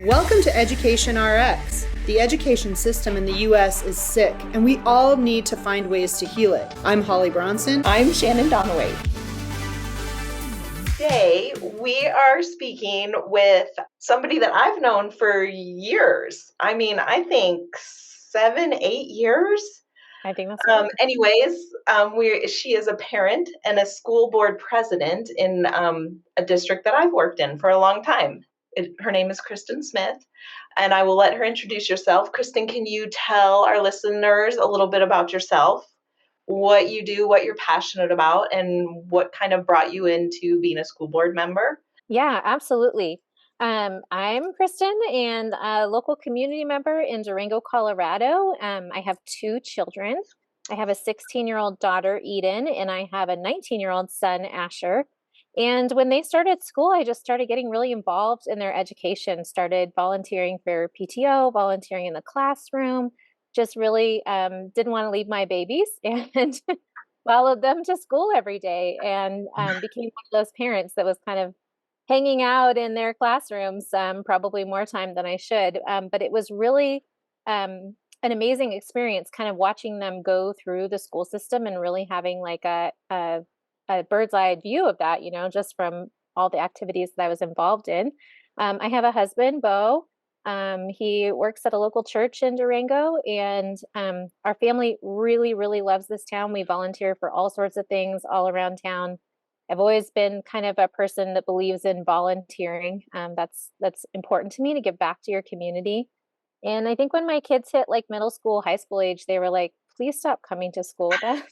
Welcome to Education RX. The education system in the U.S. is sick, and we all need to find ways to heal it. I'm Holly Bronson. I'm Shannon Donaway. Today, we are speaking with somebody that I've known for years. I think 7, 8 years. I think that's right. She is a parent and a school board president in a district that I've worked in for a long time. Her name is Kristin Smith, and I will let her introduce herself. Kristin, can you tell our listeners a little bit about yourself, what you do, what you're passionate about, and what kind of brought you into being a school board member? Yeah, absolutely. I'm Kristin and a local community member in Durango, Colorado. I have 2 children. I have a 16-year-old daughter, Eden, and I have a 19-year-old son, Asher. And when they started school, I just started getting really involved in their education, started volunteering for PTO, volunteering in the classroom, just really didn't want to leave my babies and followed them to school every day and became one of those parents that was kind of hanging out in their classrooms probably more time than I should. But it was really an amazing experience kind of watching them go through the school system and really having like a bird's eye view of that, just from all the activities that I was involved in. I have a husband, Bo. He works at a local church in Durango, and our family really, really loves this town. We volunteer for all sorts of things all around town. I've always been kind of a person that believes in volunteering. That's important to me, to give back to your community. And I think when my kids hit like middle school, high school age, they were like, please stop coming to school with us.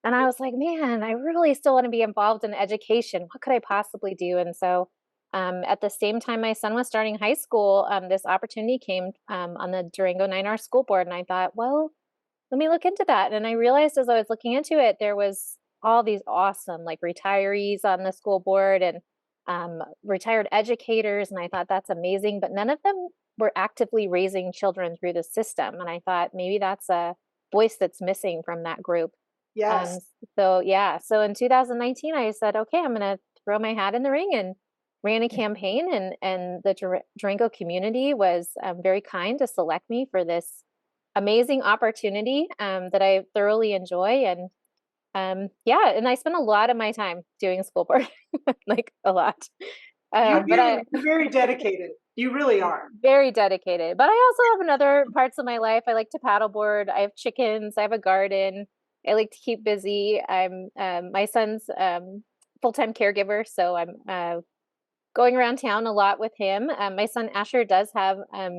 And I was like, man, I really still want to be involved in education. What could I possibly do? And so at the same time my son was starting high school, this opportunity came on the Durango 9R school board. And I thought, well, let me look into that. And I realized as I was looking into it, there was all these awesome like retirees on the school board and retired educators. And I thought that's amazing. But none of them were actively raising children through the system. And I thought maybe that's a voice that's missing from that group. Yes. So in 2019, I said, okay, I'm going to throw my hat in the ring and ran a campaign, and the Durango community was very kind to select me for this amazing opportunity that I thoroughly enjoy. And and I spent a lot of my time doing school board, like a lot. You're very dedicated. You really are. Very dedicated. But I also have other parts of my life. I like to paddleboard. I have chickens. I have a garden. I like to keep busy. I'm my son's full-time caregiver, so I'm going around town a lot with him. My son Asher does have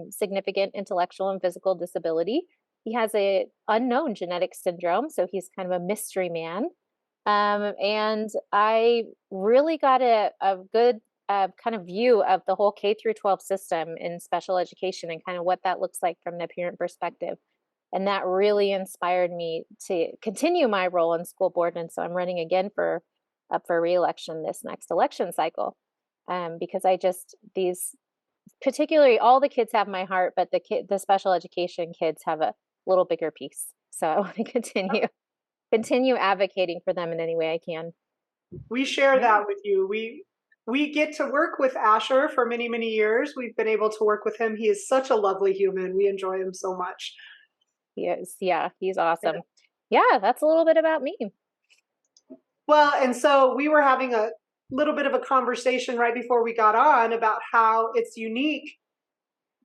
significant intellectual and physical disability. He has a unknown genetic syndrome, so he's kind of a mystery man. And I really got a good kind of view of the whole K through 12 system in special education and kind of what that looks like from the parent perspective. And that really inspired me to continue my role in school board. And so I'm running again up for re-election this next election cycle. Because particularly all the kids have my heart, but the special education kids have a little bigger piece. So I want to continue advocating for them in any way I can. We share that with you. We get to work with Asher for many, many years. We've been able to work with him. He is such a lovely human. We enjoy him so much. He is. Yeah, he's awesome. Yeah, that's a little bit about me. Well, and so we were having a little bit of a conversation right before we got on about how it's unique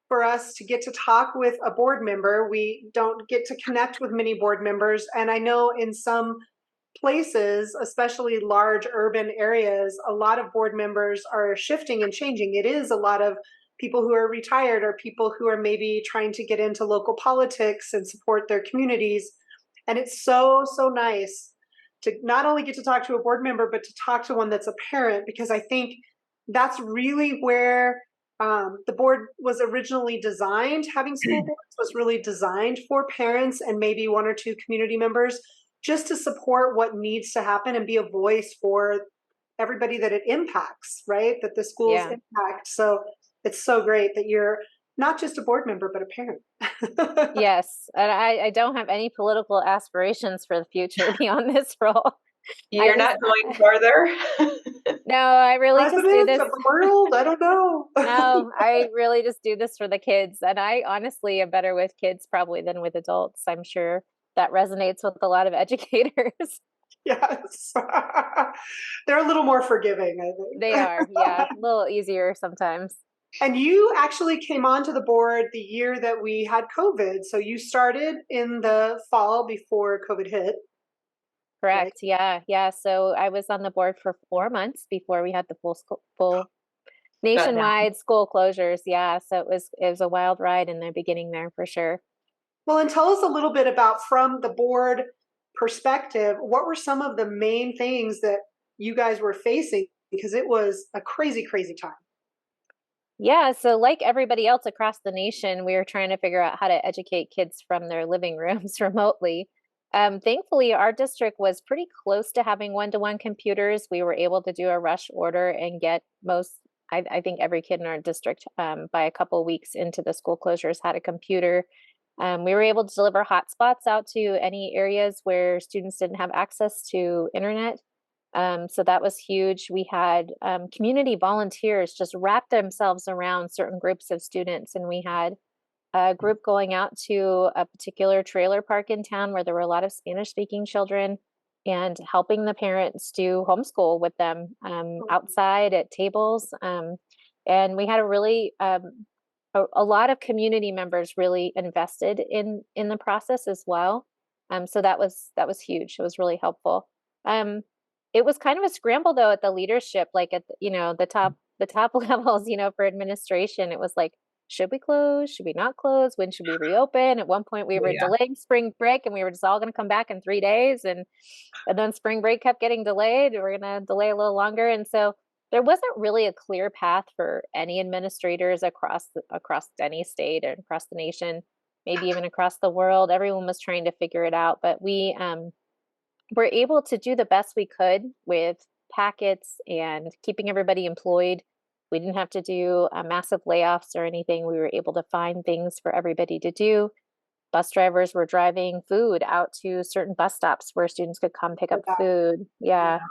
for us to get to talk with a board member. We don't get to connect with many board members. And I know in some places, especially large urban areas, a lot of board members are shifting and changing. It is a lot of people who are retired or people who are maybe trying to get into local politics and support their communities. And it's so, so nice to not only get to talk to a board member, but to talk to one that's a parent, because I think that's really where the board was originally designed. Having school boards was really designed for parents and maybe 1 or 2 community members, just to support what needs to happen and be a voice for everybody that it impacts, right? That the schools impact. So it's so great that you're not just a board member, but a parent. Yes. And I don't have any political aspirations for the future beyond this role. You're not going farther? No, I really just do President this. of the world? I don't know. No, I really just do this for the kids. And I honestly am better with kids probably than with adults. I'm sure that resonates with a lot of educators. Yes. They're a little more forgiving, I They think. are, yeah, a little easier sometimes. And you actually came onto the board the year that we had COVID. So you started in the fall before COVID hit, right? Correct. Yeah. Yeah. So I was on the board for 4 months before we had the full Shut down. nationwide school closures. Yeah. So it was a wild ride in the beginning there for sure. Well, and tell us a little bit about, from the board perspective, what were some of the main things that you guys were facing? Because it was a crazy, crazy time. Yeah, so like everybody else across the nation, we were trying to figure out how to educate kids from their living rooms remotely. Thankfully, our district was pretty close to having one-to-one computers. We were able to do a rush order and get I think every kid in our district by a couple of weeks into the school closures had a computer. We were able to deliver hotspots out to any areas where students didn't have access to internet. So that was huge. We had community volunteers just wrap themselves around certain groups of students. And we had a group going out to a particular trailer park in town where there were a lot of Spanish speaking children and helping the parents do homeschool with them outside at tables. And we had a lot of community members really invested in the process as well. So that was huge. It was really helpful. Um, it was kind of a scramble though at the leadership, like at the top levels, for administration. It was like, should we close? Should we not close? When should we reopen? At one point we Oh, were yeah. delaying spring break and we were just all going to come back in 3 days. And then spring break kept getting delayed. We're going to delay a little longer. And so there wasn't really a clear path for any administrators across any state and across the nation, maybe even across the world. Everyone was trying to figure it out, but we were able to do the best we could with packets and keeping everybody employed. We didn't have to do massive layoffs or anything. We were able to find things for everybody to do. Bus drivers were driving food out to certain bus stops where students could come pick up food. Yeah.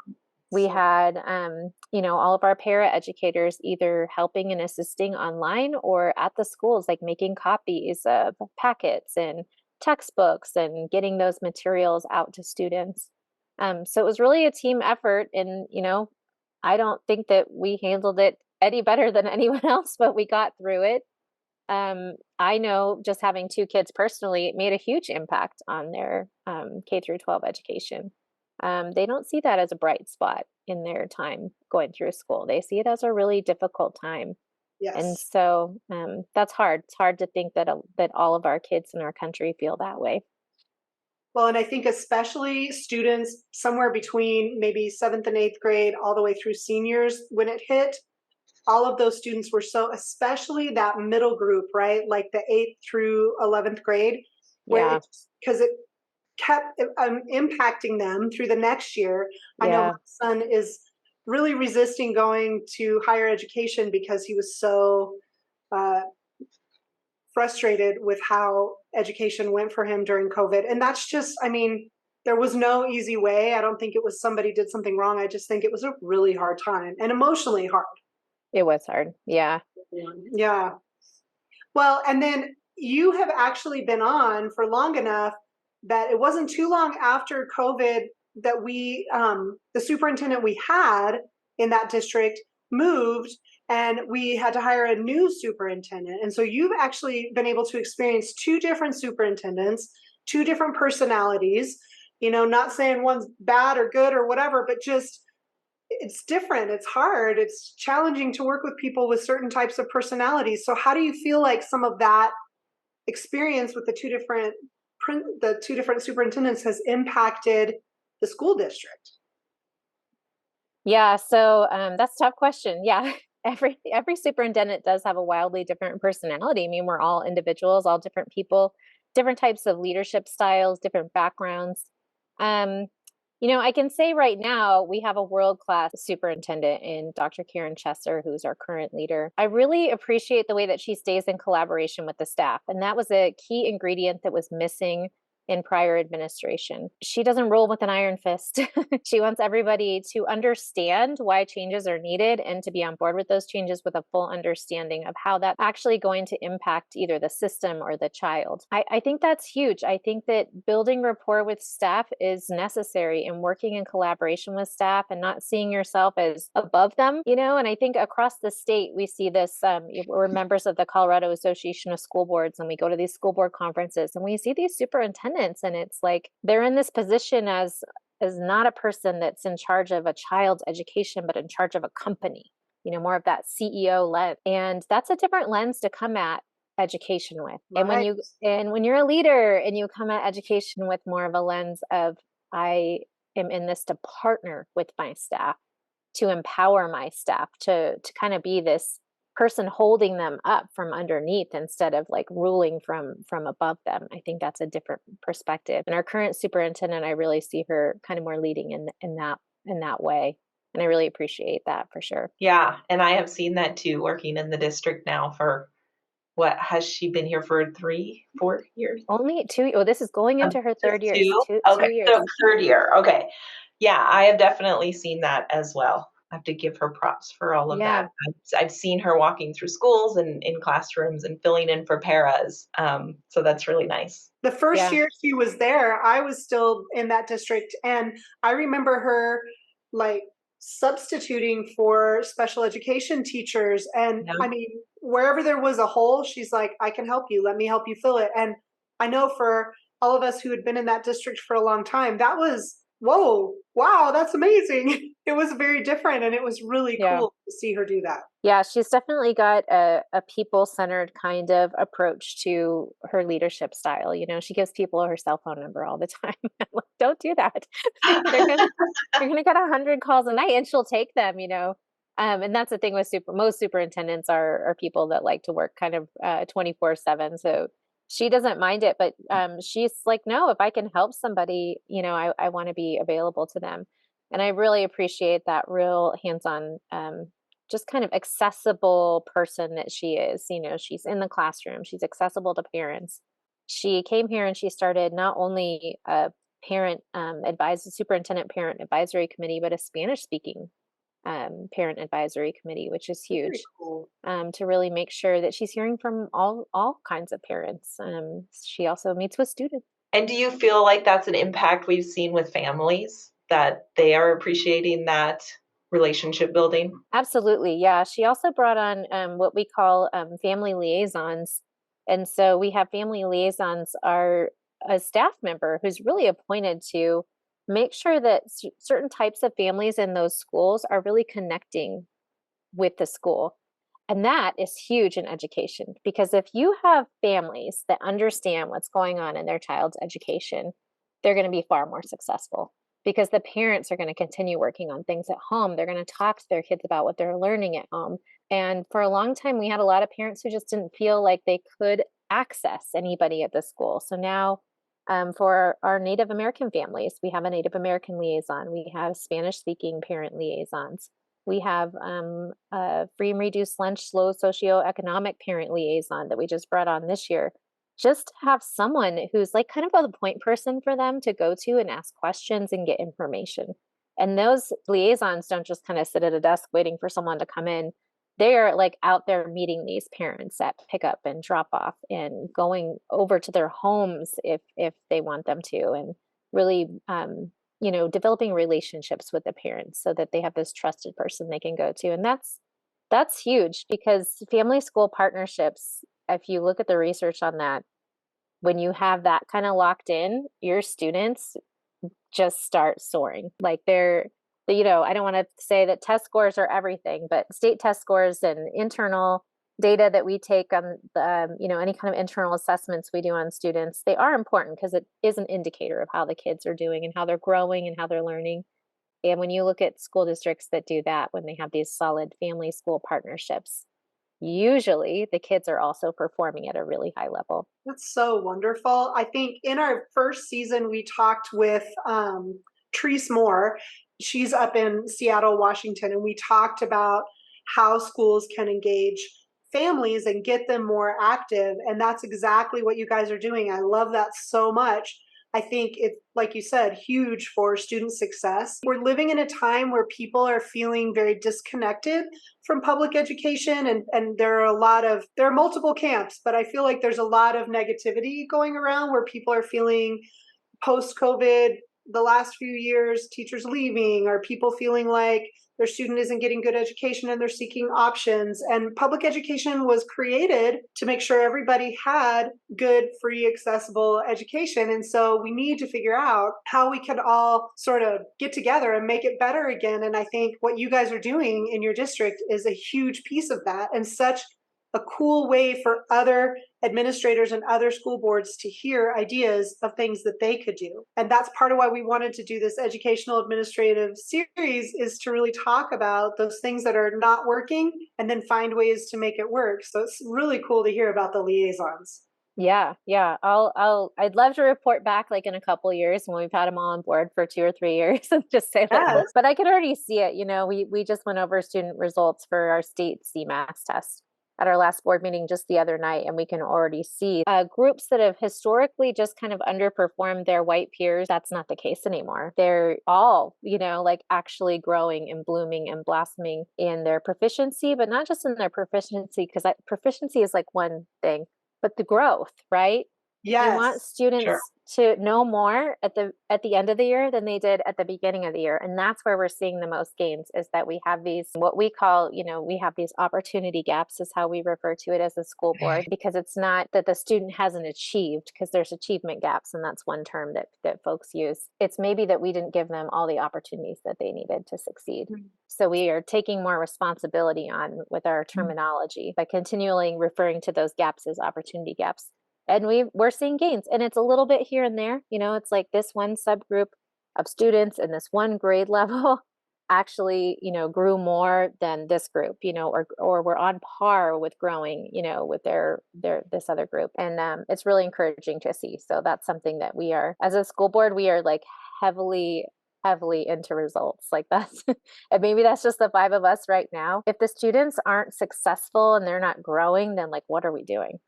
We had, all of our para educators either helping and assisting online or at the schools, like making copies of packets and textbooks and getting those materials out to students. So it was really a team effort. And, I don't think that we handled it any better than anyone else, but we got through it. I know just having two kids personally, it made a huge impact on their K through 12 education. They don't see that as a bright spot in their time going through school. They see it as a really difficult time. And Yes. so that's hard. It's hard to think that all of our kids in our country feel that way. Well, and I think especially students somewhere between maybe seventh and eighth grade, all the way through seniors, when it hit, all of those students were especially that middle group, right? Like the 8th through 11th grade, Yeah. because it kept impacting them through the next year. I know Yeah. my son is really resisting going to higher education because he was so frustrated with how education went for him during COVID. And that's just, there was no easy way. I don't think it was somebody did something wrong. I just think it was a really hard time and emotionally hard. It was hard. Yeah. Yeah. Well, and then you have actually been on for long enough that it wasn't too long after COVID that the superintendent we had in that district moved and we had to hire a new superintendent. And so you've actually been able to experience two different superintendents, two different personalities, not saying one's bad or good or whatever, but just it's different. It's hard. It's challenging to work with people with certain types of personalities. So how do you feel like some of that experience with the two different superintendents has impacted the school district? Yeah. So that's a tough question. Yeah. Every superintendent does have a wildly different personality. I mean, we're all individuals, all different people, different types of leadership styles, different backgrounds. I can say right now we have a world-class superintendent in Dr. Karen Chesser, who's our current leader. I really appreciate the way that she stays in collaboration with the staff. And that was a key ingredient that was missing in prior administration. She doesn't roll with an iron fist. She wants everybody to understand why changes are needed and to be on board with those changes with a full understanding of how that's actually going to impact either the system or the child. I think that's huge. I think that building rapport with staff is necessary, and working in collaboration with staff and not seeing yourself as above them, and I think across the state, we see this. We're members of the Colorado Association of School Boards, and we go to these school board conferences, and we see these superintendents, and it's like they're in this position as not a person that's in charge of a child's education, but in charge of a company, more of that CEO lens. And that's a different lens to come at education with. Right. And when you're a leader and you come at education with more of a lens of, I am in this to partner with my staff, to empower my staff, to kind of be this person holding them up from underneath instead of like ruling from above them. I think that's a different perspective. And our current superintendent, I really see her kind of more leading in that way. And I really appreciate that for sure. Yeah. And I have seen that too, working in the district now for what has she been here for 3-4 years? Only 2. Oh, this is going into her third year. Okay. 2 years. So third year. Okay. Yeah. I have definitely seen that as well. I have to give her props for all of that. I've seen her walking through schools and in classrooms and filling in for paras. So that's really nice. The first year she was there, I was still in that district. And I remember her like substituting for special education teachers. And I mean, wherever there was a hole, she's like, I can help you. Let me help you fill it. And I know for all of us who had been in that district for a long time, that was, whoa, wow, that's amazing. It was very different, and it was really cool to see her do that. Yeah, she's definitely got a people-centered kind of approach to her leadership style. She gives people her cell phone number all the time. Like, don't do that. You're gonna get 100 calls a night, and she'll take them. And that's the thing with most superintendents are people that like to work kind of 24/7. So she doesn't mind it, but she's like, no, if I can help somebody, I want to be available to them. And I really appreciate that real hands-on, just kind of accessible person that she is. She's in the classroom, she's accessible to parents. She came here and she started not only a superintendent parent advisory committee, but a Spanish-speaking parent advisory committee, which is huge. Cool. To really make sure that she's hearing from all kinds of parents. She also meets with students. And do you feel like that's an impact we've seen with families, that they are appreciating that relationship building? Absolutely. Yeah. She also brought on what we call family liaisons. And so we have family liaisons are a staff member who's really appointed to make sure that certain types of families in those schools are really connecting with the school. And that is huge in education, because if you have families that understand what's going on in their child's education, they're going to be far more successful, because the parents are going to continue working on things at home. They're going to talk to their kids about what they're learning at home. And for a long time, we had a lot of parents who just didn't feel like they could access anybody at the school. So now for our Native American families, we have a Native American liaison. We have Spanish-speaking parent liaisons. We have a free and reduced lunch, slow socioeconomic parent liaison that we just brought on this year. Just to have someone who's like kind of a point person for them to go to and ask questions and get information. And those liaisons don't just kind of sit at a desk waiting for someone to come in. They're like out there meeting these parents at pickup and drop off, and going over to their homes if they want them to, and really developing relationships with the parents so that they have this trusted person they can go to. And that's huge, because family school partnerships, if you look at the research on that, when you have that kind of locked in, your students just start soaring. Like I don't want to say that test scores are everything, but state test scores and internal data that we take on any kind of internal assessments we do on students, they are important, because it is an indicator of how the kids are doing and how they're growing and how they're learning. And when you look at school districts that do that, when they have these solid family school partnerships, usually the kids are also performing at a really high level. That's so wonderful. I think in our first season, we talked with Treese Moore. She's up in Seattle, Washington, and we talked about how schools can engage families and get them more active. And that's exactly what you guys are doing. I love that so much. I think it's, like you said, huge for student success. We're living in a time where people are feeling very disconnected from public education, and there are multiple camps, but I feel like there's a lot of negativity going around where people are feeling post-COVID, the last few years, teachers leaving, or people feeling like their student isn't getting good education and they're seeking options. And public education was created to make sure everybody had good, free, accessible education. And so we need to figure out how we can all sort of get together and make it better again. And I think what you guys are doing in your district is a huge piece of that, and such a cool way for other administrators and other school boards to hear ideas of things that they could do. And that's part of why we wanted to do this educational administrative series, is to really talk about those things that are not working and then find ways to make it work. So it's really cool to hear about the liaisons. Yeah, yeah. I'd love to report back like in a couple of years when we've had them all on board for 2 or 3 years and just say, like, Yes. but I could already see it. We just went over student results for our state CMAX test at our last board meeting just the other night, and we can already see groups that have historically just kind of underperformed their white peers. That's not the case anymore. They're all, like actually growing and blooming and blossoming in their proficiency, but not just in their proficiency, because proficiency is like one thing, but the growth, right? Yes. You want students to know more at the end of the year than they did at the beginning of the year. And that's where we're seeing the most gains, is that we have these, what we call, we have these opportunity gaps, is how we refer to it as a school board, because it's not that the student hasn't achieved, because there's achievement gaps, and that's one term that folks use. It's maybe that we didn't give them all the opportunities that they needed to succeed. Mm-hmm. So we are taking more responsibility on with our terminology by continually referring to those gaps as opportunity gaps. And we're seeing gains, and it's a little bit here and there. It's like this one subgroup of students in this one grade level actually, grew more than this group, or we're on par with growing, with their this other group. And it's really encouraging to see. So that's something that we are, as a school board, we are like heavily into results. Like that's, and maybe that's just the 5 of us right now. If the students aren't successful and they're not growing, then like, what are we doing?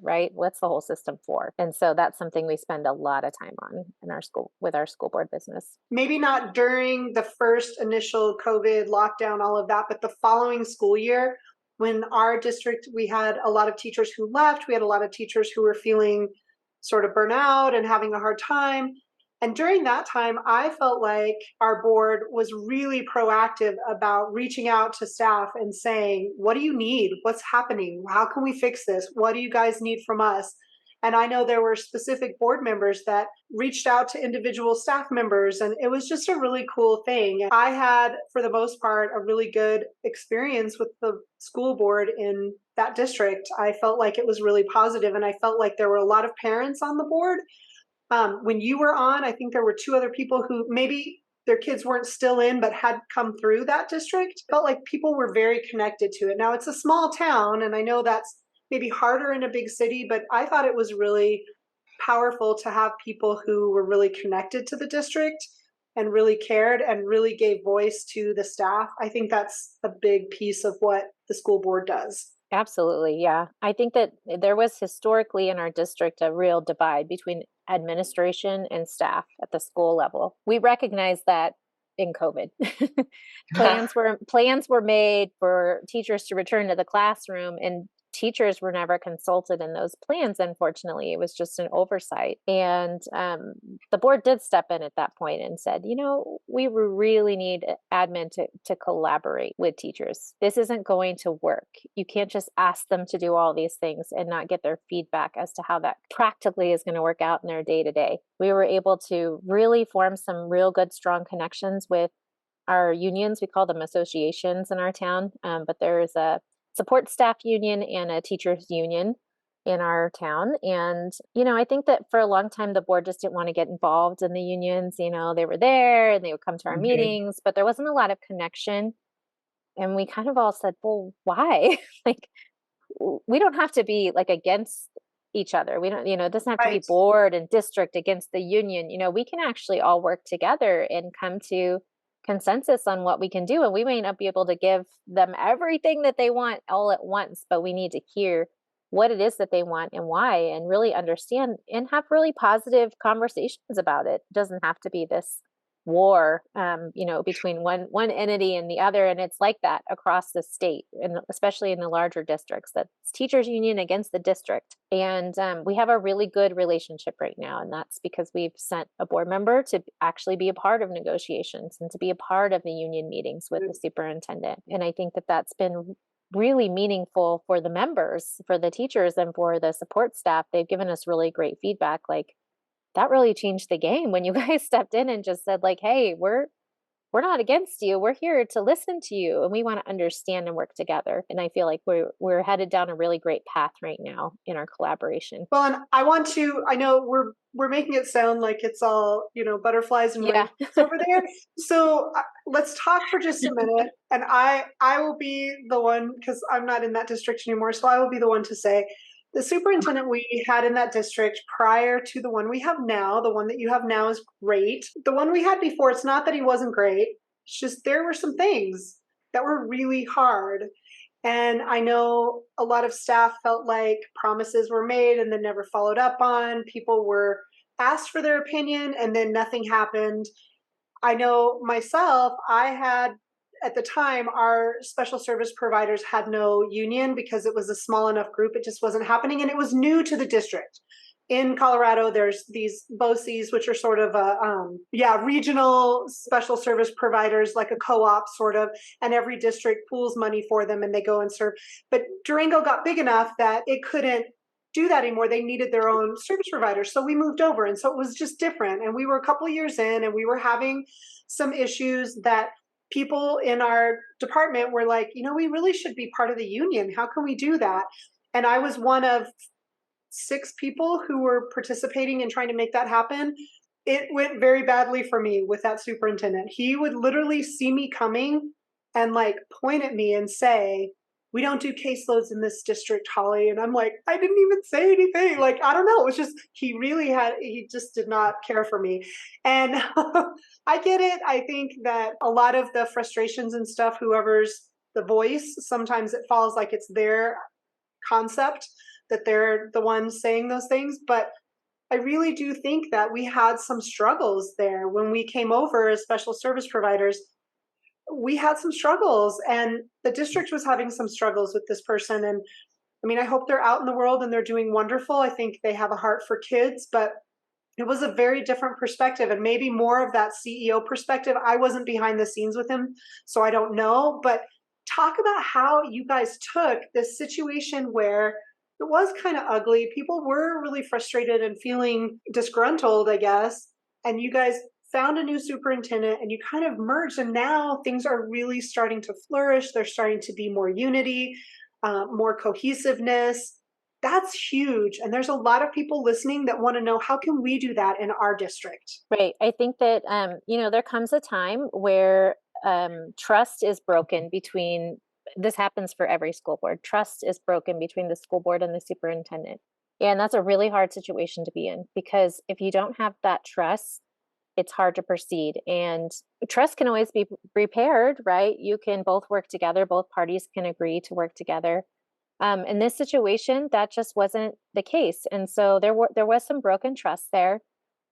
Right? What's the whole system for? And so that's something we spend a lot of time on in our school, with our school board business. Maybe not during the first initial COVID lockdown, all of that, but the following school year, when our district, we had a lot of teachers who left, we had a lot of teachers who were feeling sort of burnout and having a hard time. And during that time, I felt like our board was really proactive about reaching out to staff and saying, what do you need? What's happening? How can we fix this? What do you guys need from us? And I know there were specific board members that reached out to individual staff members, and it was just a really cool thing. I had, for the most part, a really good experience with the school board in that district. I felt like it was really positive, and I felt like there were a lot of parents on the board. When you were on, I think there were 2 other people who maybe their kids weren't still in, but had come through that district. Felt like people were very connected to it. Now, it's a small town, and I know that's maybe harder in a big city, but I thought it was really powerful to have people who were really connected to the district and really cared and really gave voice to the staff. I think that's a big piece of what the school board does. Absolutely. Yeah. I think that there was historically in our district a real divide between administration and staff at the school level. We recognize that in COVID. plans were made for teachers to return to the classroom, and teachers were never consulted in those plans. Unfortunately, it was just an oversight. And the board did step in at that point and said, we really need admin to collaborate with teachers. This isn't going to work. You can't just ask them to do all these things and not get their feedback as to how that practically is going to work out in their day to day. We were able to really form some real good, strong connections with our unions. We call them associations in our town, but there's a support staff union and a teachers union in our town. And, I think that for a long time, the board just didn't want to get involved in the unions. They were there and they would come to our meetings, but there wasn't a lot of connection. And we kind of all said, well, why? Like, we don't have to be like against each other. We don't, it doesn't have to be board and district against the union. We can actually all work together and come to consensus on what we can do. And we may not be able to give them everything that they want all at once, but we need to hear what it is that they want and why, and really understand and have really positive conversations about it. It doesn't have to be this war, between one entity and the other. And it's like that across the state, and especially in the larger districts, that's teachers union against the district. And we have a really good relationship right now. And that's because we've sent a board member to actually be a part of negotiations and to be a part of the union meetings with the superintendent. And I think that that's been really meaningful for the members, for the teachers, and for the support staff. They've given us really great feedback. Like, that really changed the game when you guys stepped in and just said, like, hey, we're not against you. We're here to listen to you, and we want to understand and work together. And I feel like we're headed down a really great path right now in our collaboration. Well, and I know we're making it sound like it's all, butterflies and rainbows over there. So let's talk for just a minute. And I will be the one, because I'm not in that district anymore. So I will be the one to say, the superintendent we had in that district prior to the one we have now, the one that you have now is great. The one we had before, it's not that he wasn't great. It's just there were some things that were really hard. And I know a lot of staff felt like promises were made and then never followed up on. People were asked for their opinion and then nothing happened. I know myself, at the time, our special service providers had no union because it was a small enough group. It just wasn't happening. And it was new to the district. In Colorado, there's these BOCES, which are sort of regional special service providers, like a co-op sort of, and every district pools money for them and they go and serve. But Durango got big enough that it couldn't do that anymore. They needed their own service providers. So we moved over. And so it was just different. And we were a couple of years in and we were having some issues that people in our department were like, we really should be part of the union. How can we do that? And I was one of 6 people who were participating in trying to make that happen. It went very badly for me with that superintendent. He would literally see me coming and like point at me and say, "We don't do caseloads in this district, Holly." And I'm like, I didn't even say anything. Like, I don't know. It was just, he just did not care for me. And I get it. I think that a lot of the frustrations and stuff, whoever's the voice, sometimes it falls like it's their concept, that they're the ones saying those things. But I really do think that we had some struggles there when we came over as special service providers. We had some struggles, and the district was having some struggles with this person. And I mean, I hope they're out in the world and they're doing wonderful. I think they have a heart for kids, but it was a very different perspective, and maybe more of that CEO perspective. I wasn't behind the scenes with him, so I don't know. But talk about how you guys took this situation where it was kind of ugly. People were really frustrated and feeling disgruntled, I guess. And you guys found a new superintendent and you kind of merged, and now things are really starting to flourish. There's starting to be more unity, more cohesiveness. That's huge. And there's a lot of people listening that want to know, how can we do that in our district? Right. I think that, there comes a time where trust is broken between, this happens for every school board. Trust is broken between the school board and the superintendent. And that's a really hard situation to be in, because if you don't have that trust, it's hard to proceed. And trust can always be repaired, right? You can both work together. Both parties can agree to work together. In this situation, that just wasn't the case. And so there was some broken trust there.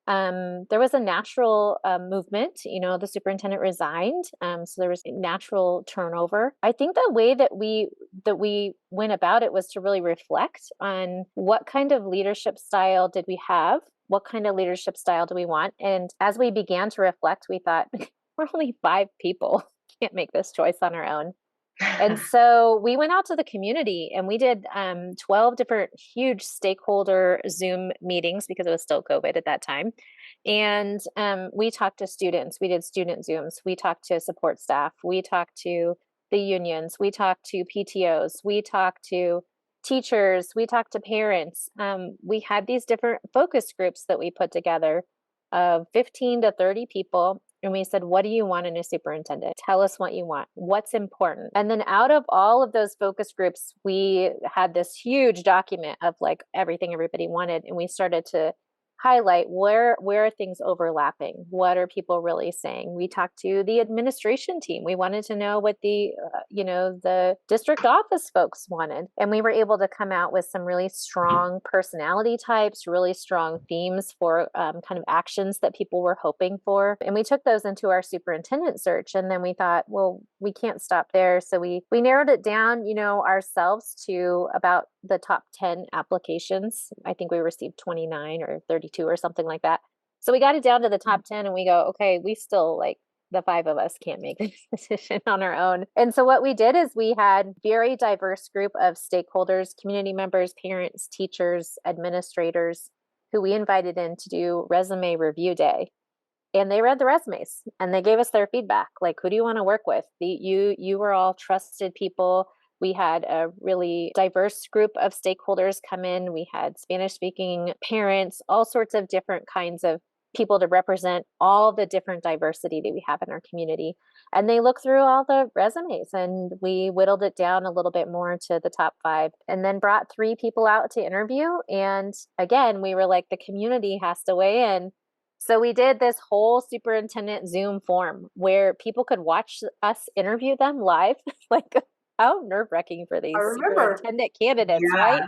There was a natural movement. The superintendent resigned, so there was a natural turnover. I think the way that we went about it was to really reflect on what kind of leadership style did we have, what kind of leadership style do we want, and as we began to reflect, we thought, we're only 5 people, can't make this choice on our own. And so we went out to the community and we did 12 different huge stakeholder Zoom meetings, because it was still COVID at that time. And we talked to students. We did student Zooms. We talked to support staff. We talked to the unions. We talked to PTOs. We talked to teachers. We talked to parents. We had these different focus groups that we put together of 15 to 30 people. And we said, what do you want in a superintendent? Tell us what you want. What's important? And then out of all of those focus groups, we had this huge document of like everything everybody wanted. And we started to highlight where are things overlapping? What are people really saying? We talked to the administration team. We wanted to know what the the district office folks wanted, and we were able to come out with some really strong personality types, really strong themes for kind of actions that people were hoping for, and we took those into our superintendent search. And then we thought, well, we can't stop there, so we narrowed it down, ourselves to about the top 10 applications. I think we received 29 or 32 or something like that. So we got it down to the top 10, and we go, okay, we still, like, the five of us can't make this decision on our own. And so what we did is we had very diverse group of stakeholders, community members, parents, teachers, administrators, who we invited in to do resume review day. And they read the resumes and they gave us their feedback. Like, who do you want to work with? You were all trusted people. We had a really diverse group of stakeholders come in. We had Spanish speaking parents, all sorts of different kinds of people to represent all the different diversity that we have in our community. And they looked through all the resumes, and we whittled it down a little bit more to the top 5, and then brought 3 people out to interview. And again, we were like, the community has to weigh in. So we did this whole superintendent Zoom form where people could watch us interview them live. Like, how nerve-wracking for these superintendent candidates, Yeah. right?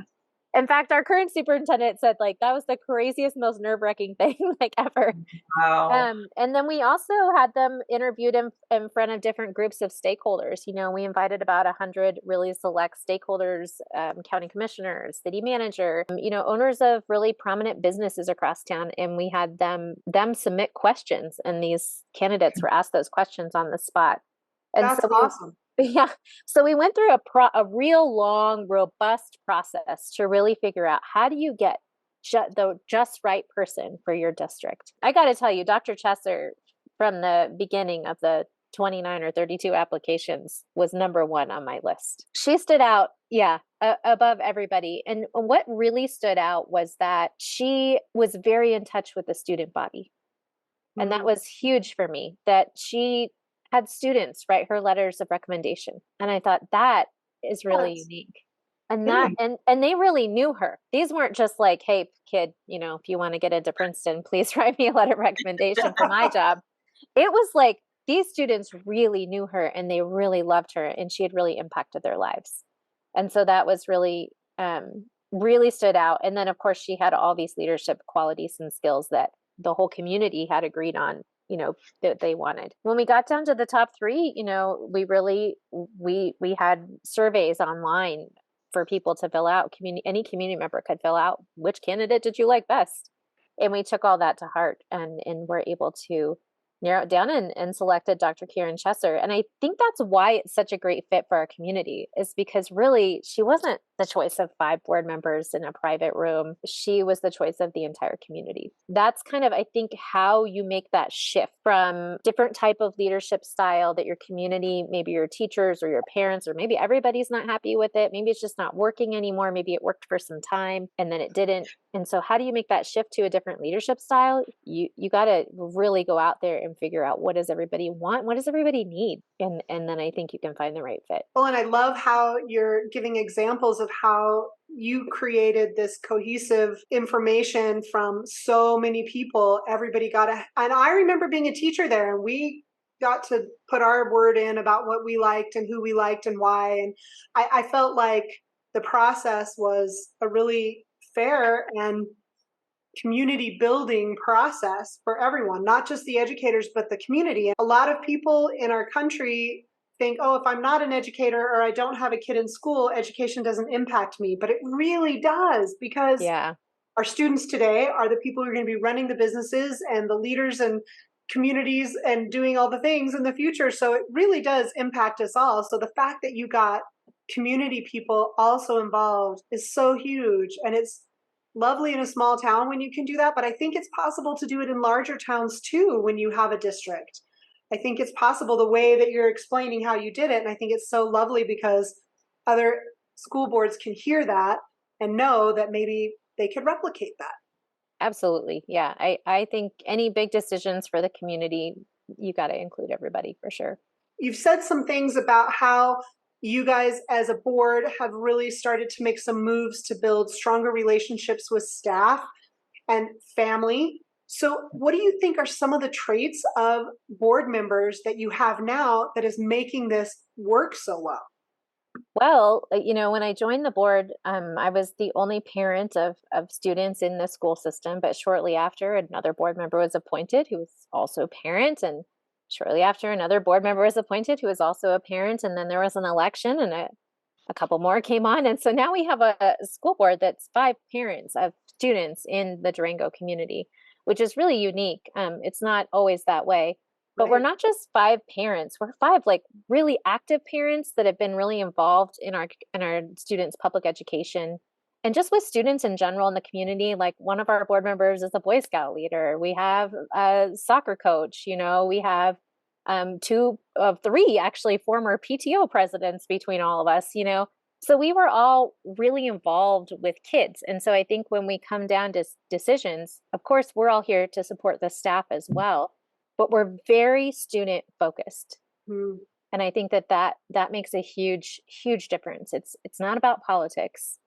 In fact, our current superintendent said, like, that was the craziest, most nerve-wracking thing like ever. Wow. And then we also had them interviewed in front of different groups of stakeholders. We invited about 100 really select stakeholders, county commissioners, city manager, owners of really prominent businesses across town. And we had them submit questions, and these candidates were asked those questions on the spot. And That's so awesome. yeah. So we went through a real long, robust process to really figure out, how do you get the just right person for your district. I got to tell you, Dr. Chesser, from the beginning of the 29 or 32 applications, was number 1 on my list. She stood out, above everybody. And what really stood out was that she was very in touch with the student body. And that was huge for me, that she had students write her letters of recommendation. And I thought, that is really unique. And that, and they really knew her. These weren't just like, hey, kid, if you want to get into Princeton, please write me a letter of recommendation for my job. It was like, these students really knew her, and they really loved her, and she had really impacted their lives. And so that was really, really stood out. And then, of course, she had all these leadership qualities and skills that the whole community had agreed on, that they wanted. When we got down to the top 3, we really, we had surveys online for people to fill out. Any community member could fill out, which candidate did you like best? And we took all that to heart, and were able to narrow it down and selected Dr. Karen Chesser. And I think that's why it's such a great fit for our community, is because really she wasn't the choice of 5 board members in a private room. She was the choice of the entire community. That's kind of, I think, how you make that shift from different type of leadership style that your community, maybe your teachers or your parents, or maybe everybody's not happy with it. Maybe it's just not working anymore. Maybe it worked for some time and then it didn't. And so how do you make that shift to a different leadership style? You got to really go out there and figure out, what does everybody want? What does everybody need? And then I think you can find the right fit. Well, and I love how you're giving examples of how you created this cohesive information from so many people. Everybody and I remember being a teacher there, and we got to put our word in about what we liked and who we liked and why. And I felt like the process was a really fair and community building process for everyone, not just the educators, but the community. A lot of people in our country think, oh, if I'm not an educator or I don't have a kid in school, education doesn't impact me. But it really does, because our students today are the people who are going to be running the businesses and the leaders and communities and doing all the things in the future. So it really does impact us all. So the fact that you got community people also involved is so huge. And it's lovely in a small town when you can do that. But I think it's possible to do it in larger towns too when you have a district. I think it's possible, the way that you're explaining how you did it. And I think it's so lovely because other school boards can hear that and know that maybe they could replicate that. Absolutely. Yeah. I think any big decisions for the community, you got to include everybody for sure. You've said some things about how you guys as a board have really started to make some moves to build stronger relationships with staff. and family. So what do you think are some of the traits of board members that you have now that is making this work so well? Well, when I joined the board, I was the only parent of students in the school system, but shortly after, another board member was appointed who was also a parent, and shortly after, another board member was appointed who was also a parent, and then there was an election, and a couple more came on, and so now we have a school board that's 5 parents of students in the Durango community, which is really unique. It's not always that way. But we're Right. not just 5 parents, we're 5 like really active parents that have been really involved in our students' public education and just with students in general in the community. Like one of our board members is a Boy Scout leader. We have a soccer coach, we have 2 of 3 actually former PTO presidents between all of us. So we were all really involved with kids. And so I think when we come down to decisions, of course, we're all here to support the staff as well, but we're very student focused. Mm. And I think that makes a huge difference. It's not about politics.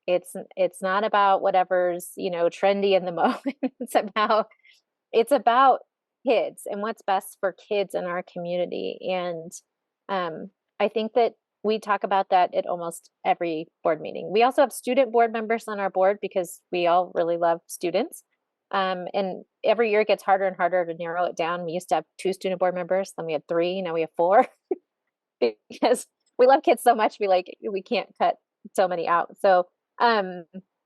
It's not about whatever's trendy in the moment. It's about kids and what's best for kids in our community. And I think that we talk about that at almost every board meeting. We also have student board members on our board because we all really love students. And every year it gets harder and harder to narrow it down. We used to have 2 student board members, then we had 3, now we have 4 because we love kids so much. We can't cut so many out. So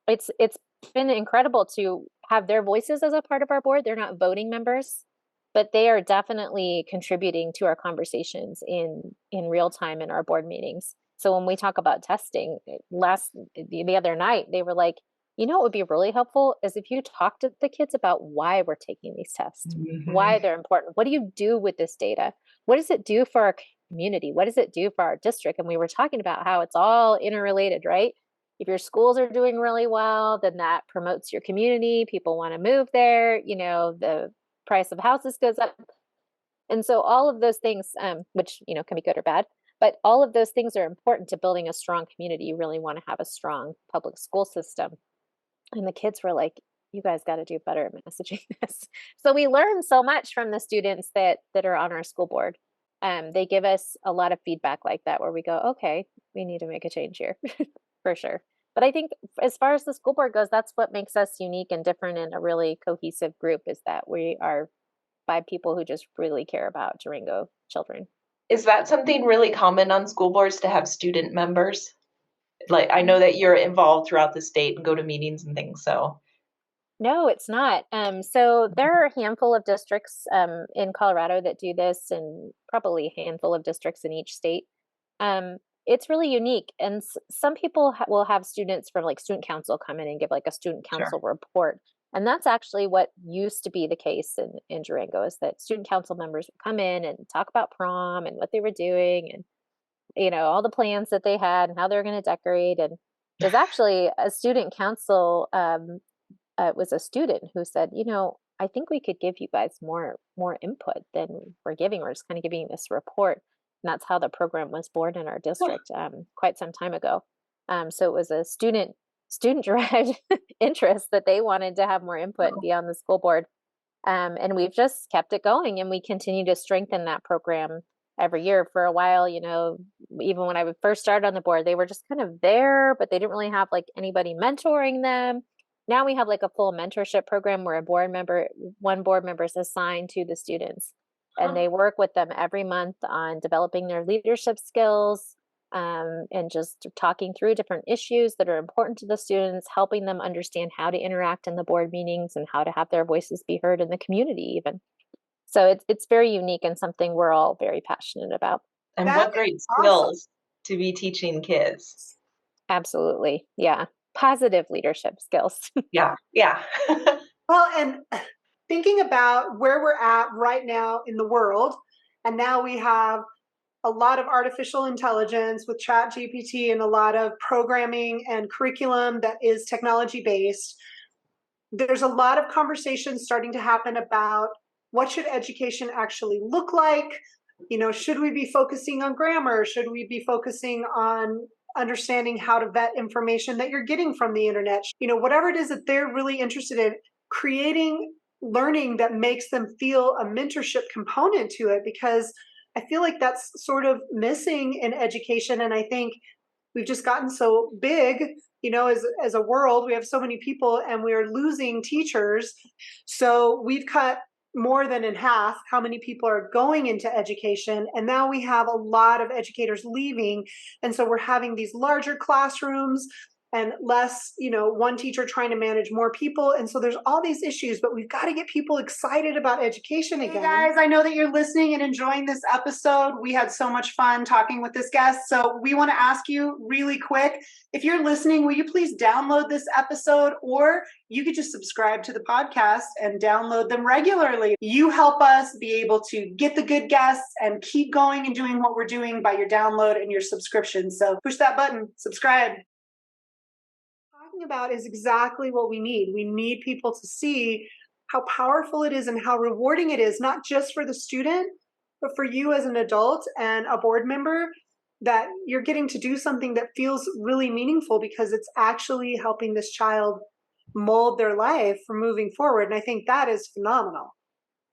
it's been incredible to have their voices as a part of our board. They're not voting members, but they are definitely contributing to our conversations in real time in our board meetings. So when we talk about testing, the other night they were like, what would be really helpful is if you talk to the kids about why we're taking these tests, why they're important. What do you do with this data? What does it do for our community? What does it do for our district? And we were talking about how it's all interrelated, right? If your schools are doing really well, then that promotes your community. People want to move there. The price of houses goes up. And so all of those things, which, can be good or bad, but all of those things are important to building a strong community. You really want to have a strong public school system. And the kids were like, you guys got to do better at messaging this. So we learn so much from the students that are on our school board. They give us a lot of feedback like that where we go, okay, we need to make a change here for sure. But I think as far as the school board goes, that's what makes us unique and different in a really cohesive group is that we are 5 people who just really care about Durango children. Is that something really common on school boards to have student members? Like, I know that you're involved throughout the state and go to meetings and things, so. No, it's not. So there are a handful of districts in Colorado that do this, and probably a handful of districts in each state. It's really unique, and some people will have students from like student council come in and give like a student council report, and that's actually what used to be the case in Durango is that student council members would come in and talk about prom and what they were doing and all the plans that they had and how they were going to decorate. And there's actually a student council. It was a student who said, I think we could give you guys more input than we're giving. We're just kind of giving you this report. And that's how the program was born in our district quite some time ago. So it was a student derived interest that they wanted to have more input and be on the school board. And we've just kept it going, and we continue to strengthen that program every year. For a while, even when I would first start on the board, they were just kind of there, but they didn't really have like anybody mentoring them. Now we have like a full mentorship program where one board member is assigned to the students, and they work with them every month on developing their leadership skills, and just talking through different issues that are important to the students, helping them understand how to interact in the board meetings and how to have their voices be heard in the community even. So it's very unique and something we're all very passionate about. And That what is great awesome. skills to be teaching kids. Absolutely. Yeah. Positive leadership skills. Yeah. Well, and thinking about where we're at right now in the world, and now we have a lot of artificial intelligence with ChatGPT and a lot of programming and curriculum that is technology based. There's a lot of conversations starting to happen about what should education actually look like? Should we be focusing on grammar? Should we be focusing on understanding how to vet information that you're getting from the internet? Whatever it is that they're really interested in, creating learning that makes them feel a mentorship component to it, because I feel like that's sort of missing in education. And I think we've just gotten so big, as a world, we have so many people and we are losing teachers. So we've cut more than in half how many people are going into education. And now we have a lot of educators leaving. And so we're having these larger classrooms and less, one teacher trying to manage more people. And so there's all these issues, but we've got to get people excited about education again. Hey guys, I know that you're listening and enjoying this episode. We had so much fun talking with this guest. So we want to ask you really quick, if you're listening, will you please download this episode, or you could just subscribe to the podcast and download them regularly. You help us be able to get the good guests and keep going and doing what we're doing by your download and your subscription. So push that button, subscribe. About is exactly what we need. We need people to see how powerful it is and how rewarding it is, not just for the student, but for you as an adult and a board member, that you're getting to do something that feels really meaningful because it's actually helping this child mold their life for moving forward. And I think that is phenomenal.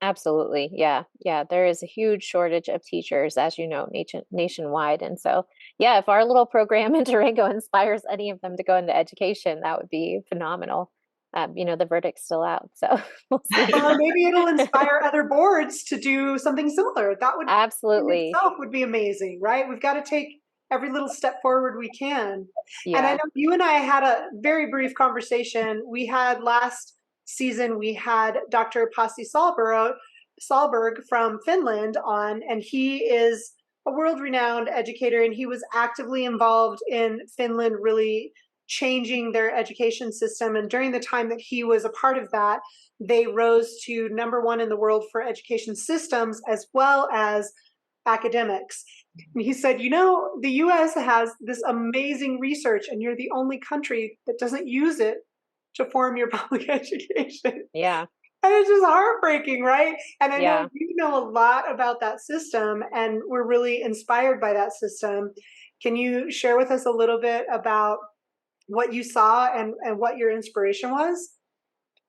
Absolutely. Yeah. Yeah. There is a huge shortage of teachers, as you know, nationwide. And so, yeah, if our little program in Durango inspires any of them to go into education, that would be phenomenal. The verdict's still out. So we'll see. Well, maybe it'll inspire other boards to do something similar. That would absolutely in itself would be amazing, right? We've got to take every little step forward we can. Yeah. And I know you and I had a very brief conversation. We had last season, we had Dr. Pasi Sahlberg from Finland on, and he is a world-renowned educator, and he was actively involved in Finland really changing their education system. And during the time that he was a part of that, they rose to #1 in the world for education systems as well as academics. And he said, the US has this amazing research, and you're the only country that doesn't use it to form your public education. Yeah. And it's just heartbreaking, right? And I Yeah. know you know a lot about that system, and we're really inspired by that system. Can you share with us a little bit about what you saw and what your inspiration was?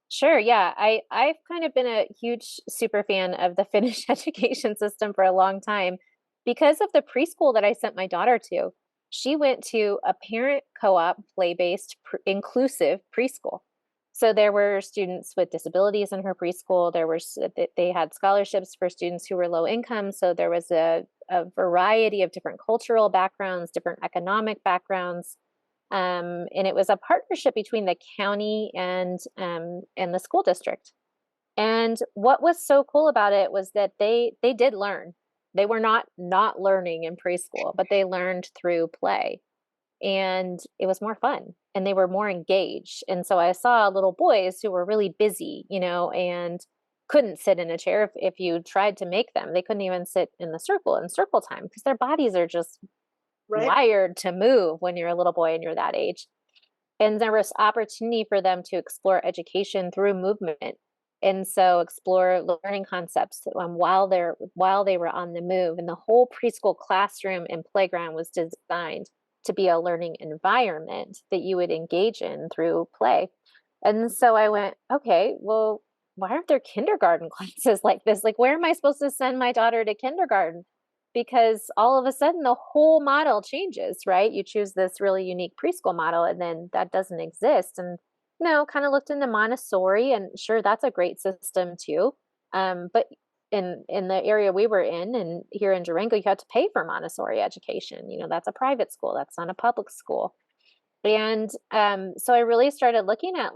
Sure. Yeah. I've kind of been a huge super fan of the Finnish education system for a long time because of the preschool that I sent my daughter to. She went to a parent co-op play-based inclusive preschool. So there were students with disabilities in her preschool. They had scholarships for students who were low income. So there was a variety of different cultural backgrounds, different economic backgrounds. And it was a partnership between the county and the school district. And what was so cool about it was that they did learn. They were not learning in preschool, but they learned through play. And it was more fun and they were more engaged. And so I saw little boys who were really busy, and couldn't sit in a chair if you tried to make them. They couldn't even sit in circle time because their bodies are just wired to move when you're a little boy and you're that age. And there was opportunity for them to explore education through movement. And so explore learning concepts while they were on the move. And the whole preschool classroom and playground was designed to be a learning environment that you would engage in through play. And so I went, okay, well, why aren't there kindergarten classes like this? Like, where am I supposed to send my daughter to kindergarten? Because all of a sudden the whole model changes, right? You choose this really unique preschool model and then that doesn't exist. And, kind of looked into Montessori, and sure, that's a great system too. But in the area we were in and here in Durango, you had to pay for Montessori education. That's a private school. That's not a public school. And so I really started looking at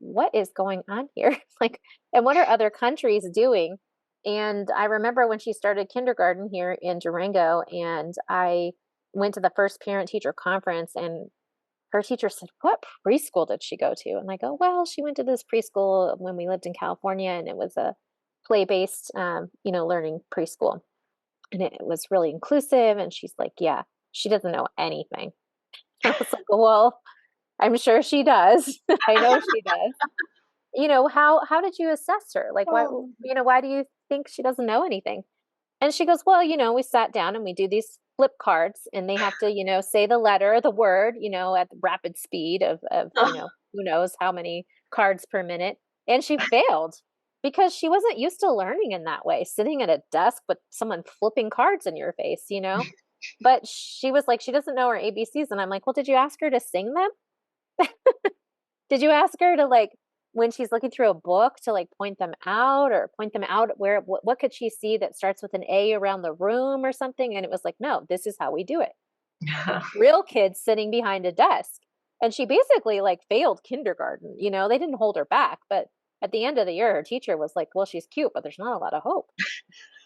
what is going on here? And what are other countries doing? And I remember when she started kindergarten here in Durango, and I went to the first parent teacher conference, and her teacher said, "What preschool did she go to?" And I go, "Well, she went to this preschool when we lived in California, and it was a play-based, learning preschool. And it was really inclusive." And she's like, "Yeah, she doesn't know anything." I was like, "Well, I'm sure she does." I know she does. How did you assess her? Why do you think she doesn't know anything? And she goes, "Well, we sat down and we do these flip cards, and they have to, say the letter, the word, at the rapid speed of who knows how many cards per minute. And she failed because she wasn't used to learning in that way, sitting at a desk with someone flipping cards in your face, you know? But she was like, she doesn't know her ABCs. And I'm like, well, did you ask her to sing them? Did you ask her to, like, when she's looking through a book, to like point them out, or point them out where, what could she see that starts with an A around the room or something? And it was like, no, this is how we do it. Real kids sitting behind a desk. And she basically like failed kindergarten. You know, they didn't hold her back, but at the end of the year, her teacher was like, well, she's cute, but there's not a lot of hope.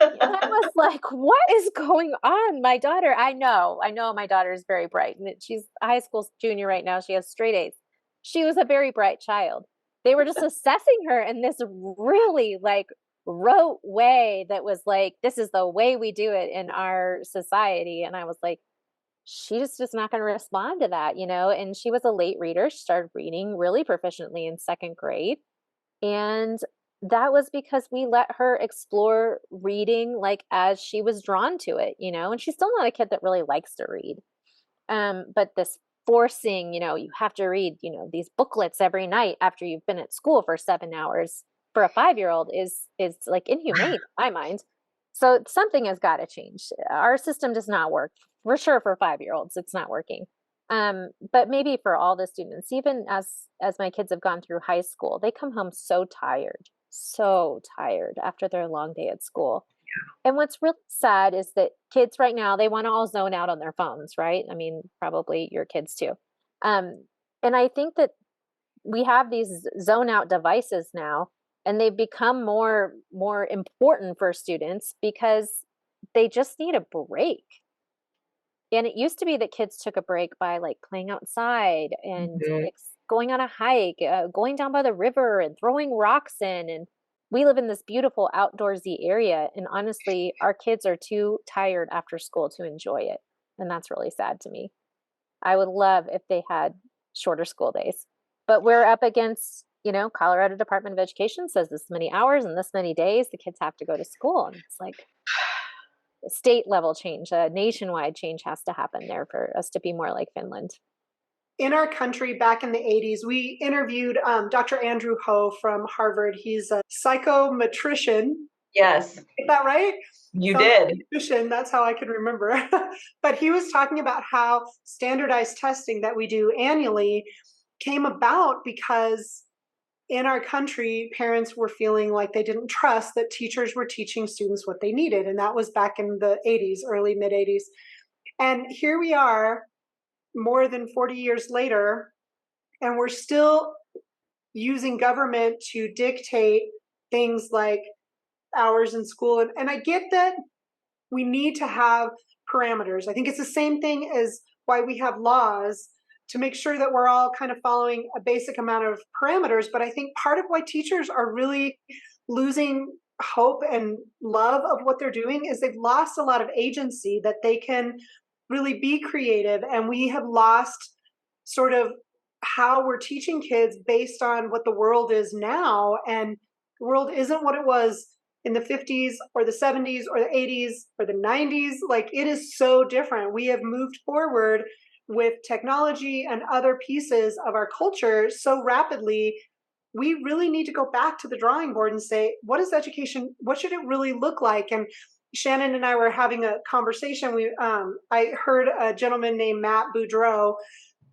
And I was like, what is going on? My daughter, I know my daughter is very bright, and she's a high school junior right now. She has straight A's. She was a very bright child. They were just assessing her in this really like rote way that was like, this is the way we do it in our society. And I was like, she's just not going to respond to that, you know? And she was a late reader. She started reading really proficiently in second grade. And that was because we let her explore reading like as she was drawn to it, you know? And she's still not a kid that really likes to read. But this forcing, you know, you have to read, you know, these booklets every night after you've been at school for 7 hours for a 5-year-old is like inhumane in my mind. So something has got to change. Our system does not work for sure for 5-year-olds. It's not working. But maybe for all the students, even as my kids have gone through high school, they come home so tired after their long day at school. And what's really sad is that kids right now, they want to all zone out on their phones, right? I mean, probably your kids too. And I think that we have these zone out devices now, and they've become more important for students because they just need a break. And it used to be that kids took a break by like playing outside and going on a hike, going down by the river and throwing rocks in. And we live in this beautiful outdoorsy area. And honestly, our kids are too tired after school to enjoy it. And that's really sad to me. I would love if they had shorter school days. But we're up against, you know, Colorado Department of Education says this many hours and this many days the kids have to go to school. And it's like a state level change, a nationwide change has to happen there for us to be more like Finland. In our country back in the 80s, we interviewed Dr. Andrew Ho from Harvard. He's a psychometrician. Yes. Is that right? You did. That's how I can remember. But he was talking about how standardized testing that we do annually came about because in our country, parents were feeling like they didn't trust that teachers were teaching students what they needed. And that was back in the 80s, early mid 80s. And here we are more than 40 years later, and we're still using government to dictate things like hours in school. And I get that we need to have parameters. I think it's the same thing as why we have laws, to make sure that we're all kind of following a basic amount of parameters. But I think part of why teachers are really losing hope and love of what they're doing is they've lost a lot of agency, that they can really be creative. And we have lost sort of how we're teaching kids based on what the world is now. And the world isn't what it was in the 50s or the 70s or the 80s or the 90s. Like, it is so different. We have moved forward with technology and other pieces of our culture so rapidly. We really need to go back to the drawing board and say, what is education? What should it really look like? And Shannon and I were having a conversation. I heard a gentleman named Matt Boudreau,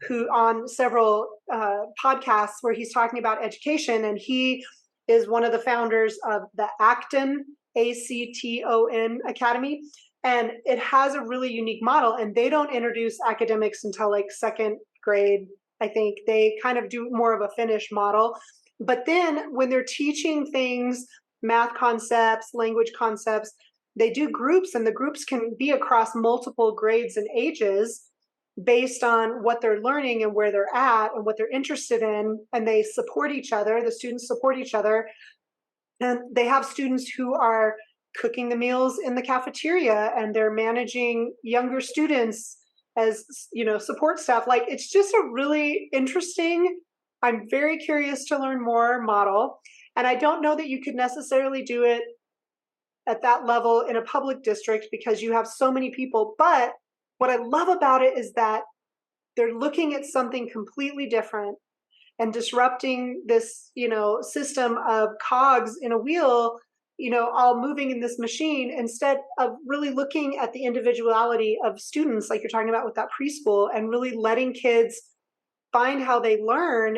who on several podcasts where he's talking about education, and he is one of the founders of the Acton, ACTON Academy. And it has a really unique model, and they don't introduce academics until like second grade. I think they kind of do more of a finish model. But then when they're teaching things, math concepts, language concepts, they do groups, and the groups can be across multiple grades and ages based on what they're learning and where they're at and what they're interested in. And they support each other. The students support each other. And they have students who are cooking the meals in the cafeteria, and they're managing younger students as, you know, support staff. Like, it's just a really interesting, I'm very curious to learn more model. And I don't know that you could necessarily do it at that level in a public district because you have so many people. But what I love about it is that they're looking at something completely different. and disrupting this, system of cogs in a wheel, all moving in this machine, instead of really looking at the individuality of students, like you're talking about with that preschool, and really letting kids find how they learn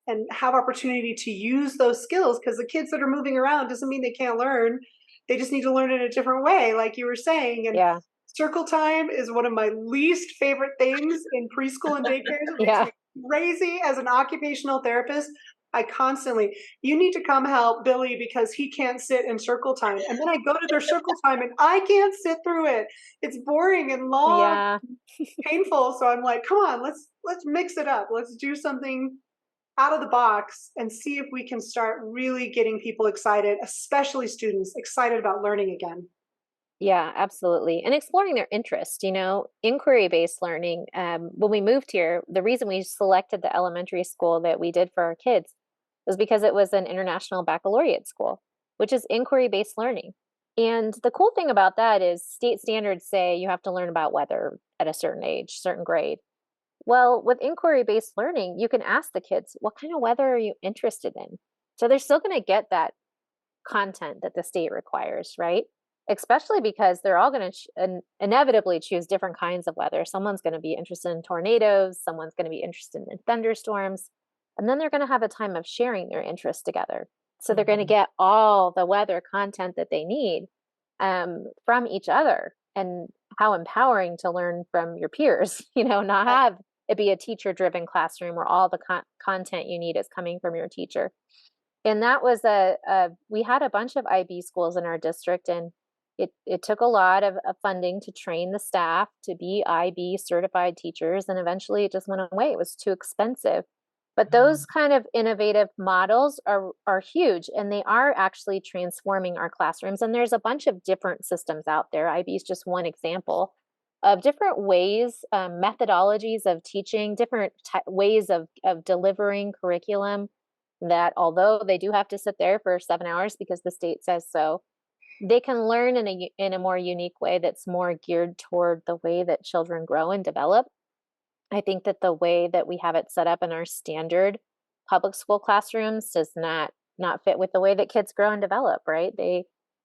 and have opportunity to use those skills. Because the kids that are moving around doesn't mean they can't learn. They just need to learn in a different way, like you were saying. And Yeah. circle time is one of my least favorite things in preschool and daycare. It makes Yeah. me crazy as an occupational therapist. I constantly, you need to come help Billy because he can't sit in circle time. And then I go to their circle time and I can't sit through it. It's boring and long, Yeah. painful. So I'm like, come on, let's mix it up. Let's do something out of the box and see if we can start really getting people excited, especially students, excited about learning again. Yeah, absolutely. And exploring their interest, inquiry-based learning. When we moved here, the reason we selected the elementary school that we did for our kids was because it was an international baccalaureate school, which is inquiry-based learning. And the cool thing about that is state standards say you have to learn about weather at a certain age, certain grade. Well, with inquiry-based learning, you can ask the kids, what kind of weather are you interested in? So they're still going to get that content that the state requires, right? Especially because they're all going to inevitably choose different kinds of weather. Someone's going to be interested in tornadoes, someone's going to be interested in thunderstorms, and then they're going to have a time of sharing their interests together. So they're going to get all the weather content that they need from each other. And how empowering to learn from your peers, not have it be a teacher-driven classroom where all the content you need is coming from your teacher. And that was we had a bunch of IB schools in our district, and it took a lot of funding to train the staff to be IB certified teachers. And eventually it just went away. It was too expensive. But those kind of innovative models are huge, and they are actually transforming our classrooms. And there's a bunch of different systems out there. IB is just one example of different ways, methodologies of teaching, different ways of delivering curriculum that, although they do have to sit there for 7 hours because the state says so, they can learn in a more unique way that's more geared toward the way that children grow and develop. I think that the way that we have it set up in our standard public school classrooms does not fit with the way that kids grow and develop, right?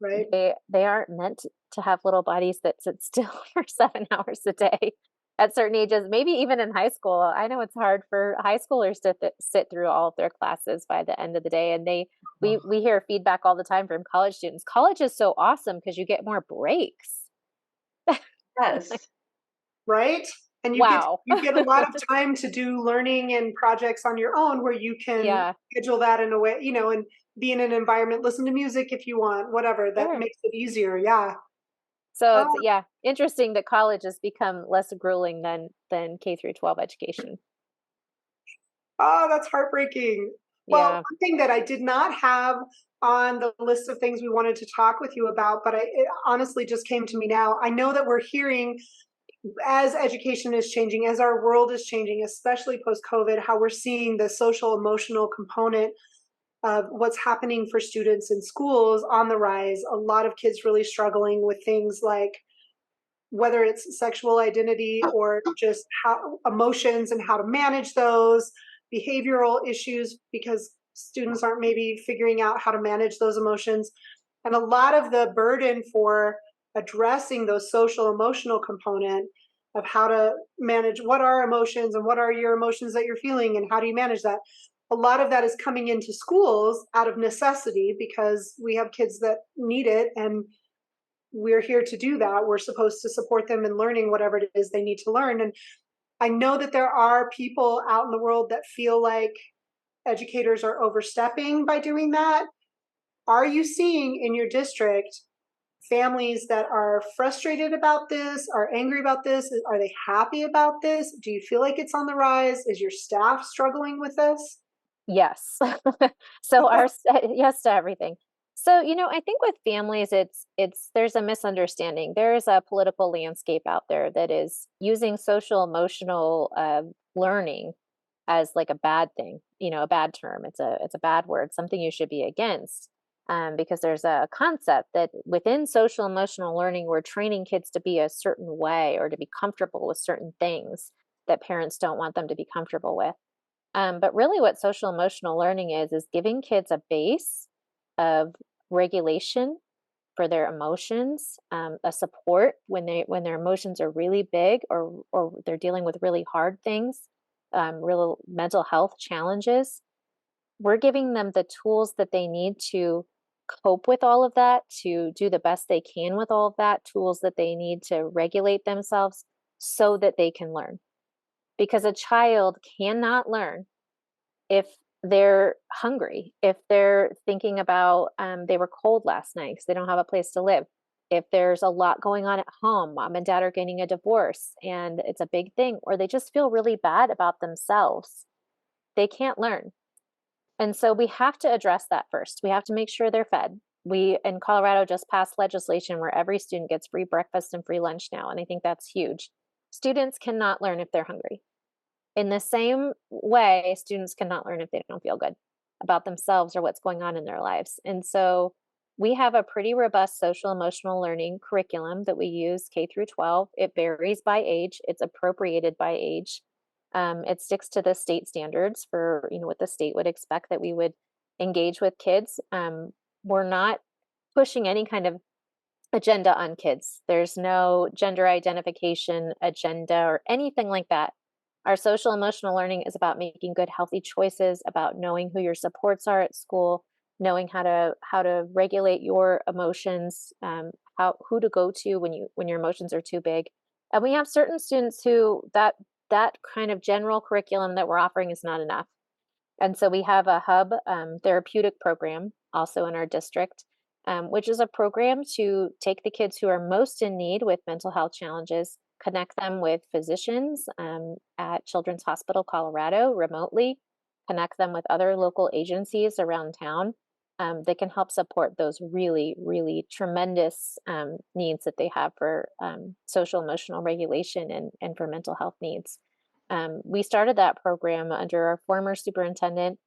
Right. They aren't meant to have little bodies that sit still for 7 hours a day at certain ages, maybe even in high school. I know it's hard for high schoolers to sit through all of their classes by the end of the day. And we hear feedback all the time from college students. College is so awesome because you get more breaks. Yes. Right? And Wow. you get a lot of time to do learning and projects on your own where you can schedule that in a way, and be in an environment, listen to music if you want, whatever, that makes it easier. Yeah. So it's interesting that college has become less grueling than K through 12 education. Oh, that's heartbreaking. Well, one thing that I did not have on the list of things we wanted to talk with you about, but it honestly just came to me now. I know that we're hearing, as education is changing, as our world is changing, especially post-COVID, how we're seeing the social emotional component of what's happening for students in schools on the rise. A lot of kids really struggling with things like whether it's sexual identity or just how emotions and how to manage those, behavioral issues because students aren't maybe figuring out how to manage those emotions. And a lot of the burden for addressing those social emotional component of how to manage what are emotions and what are your emotions that you're feeling and how do you manage that. A lot of that is coming into schools out of necessity because we have kids that need it and we're here to do that. We're supposed to support them in learning whatever it is they need to learn. And I know that there are people out in the world that feel like educators are overstepping by doing that. Are you seeing in your district families that are frustrated about this, are angry about this? Are they happy about this? Do you feel like it's on the rise? Is your staff struggling with this? Yes. So yes to everything. So, I think with families, there's a misunderstanding. There's a political landscape out there that is using social emotional learning as like a bad thing, a bad term. It's a bad word, something you should be against. Because there's a concept that within social emotional learning, we're training kids to be a certain way or to be comfortable with certain things that parents don't want them to be comfortable with. But really what social emotional learning is giving kids a base of regulation for their emotions, a support when their emotions are really big, or they're dealing with really hard things, real mental health challenges. We're giving them the tools that they need to cope with all of that, to do the best they can with all of that, tools that they need to regulate themselves so that they can learn. Because a child cannot learn if they're hungry, if they're thinking about they were cold last night because they don't have a place to live, if there's a lot going on at home, mom and dad are getting a divorce and it's a big thing, or they just feel really bad about themselves, they can't learn. And so we have to address that first. We have to make sure they're fed. We in Colorado just passed legislation where every student gets free breakfast and free lunch now, and I think that's huge. Students cannot learn if they're hungry. In the same way, students cannot learn if they don't feel good about themselves or what's going on in their lives. And so we have a pretty robust social emotional learning curriculum that we use K through 12. It varies by age. It's appropriated by age. It sticks to the state standards for, what the state would expect that we would engage with kids. We're not pushing any kind of agenda on kids. There's no gender identification agenda or anything like that. Our social emotional learning is about making good, healthy choices, about knowing who your supports are at school, knowing how to regulate your emotions, who to go to when your emotions are too big. And we have certain students who that kind of general curriculum that we're offering is not enough. And so we have a hub therapeutic program also in our district, which is a program to take the kids who are most in need with mental health challenges, connect them with physicians at Children's Hospital Colorado remotely, connect them with other local agencies around town that can help support those really, really tremendous needs that they have for social emotional regulation and for mental health needs. We started that program under our former superintendent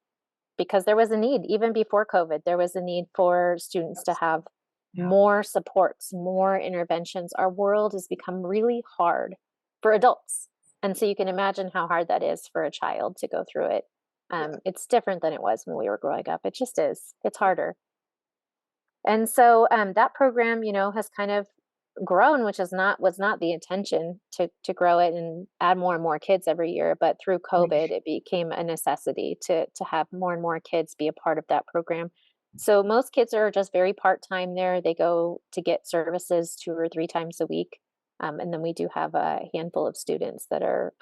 because there was a need, even before COVID, there was a need for students to have more supports, more interventions. Our world has become really hard for adults. And so you can imagine how hard that is for a child to go through it. It's different than it was when we were growing up. It just is. It's harder. And so that program, has kind of grown, which was not the intention to grow it and add more and more kids every year. But through COVID, it became a necessity to have more and more kids be a part of that program. So most kids are just very part-time there. They go to get services 2 or 3 times a week. And then we do have a handful of students that are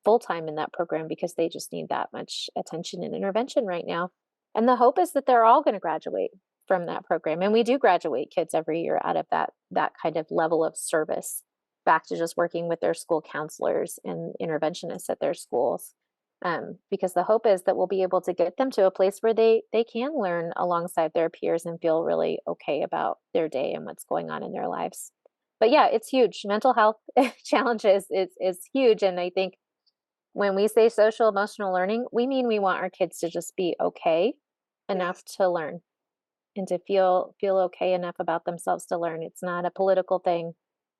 full-time in that program because they just need that much attention and intervention right now. And the hope is that they're all going to graduate from that program. And we do graduate kids every year out of that kind of level of service back to just working with their school counselors and interventionists at their schools. Because the hope is that we'll be able to get them to a place where they can learn alongside their peers and feel really okay about their day and what's going on in their lives. But yeah, it's huge. Mental health challenges is huge. And I think when we say social emotional learning, we mean we want our kids to just be okay enough to learn and to feel okay enough about themselves to learn. It's not a political thing.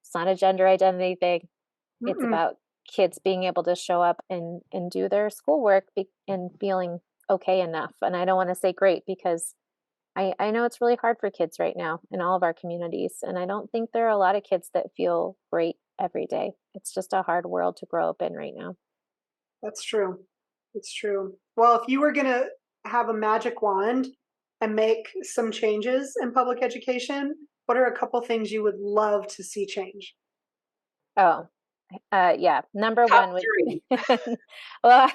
It's not a gender identity thing. It's about kids being able to show up and do their schoolwork and feeling okay enough. And I don't want to say great because I know it's really hard for kids right now in all of our communities. And I don't think there are a lot of kids that feel great every day. It's just a hard world to grow up in right now. That's true. It's true. Well, if you were going to have a magic wand and make some changes in public education, what are a couple things you would love to see change? Oh, yeah. Number Top one would three. well,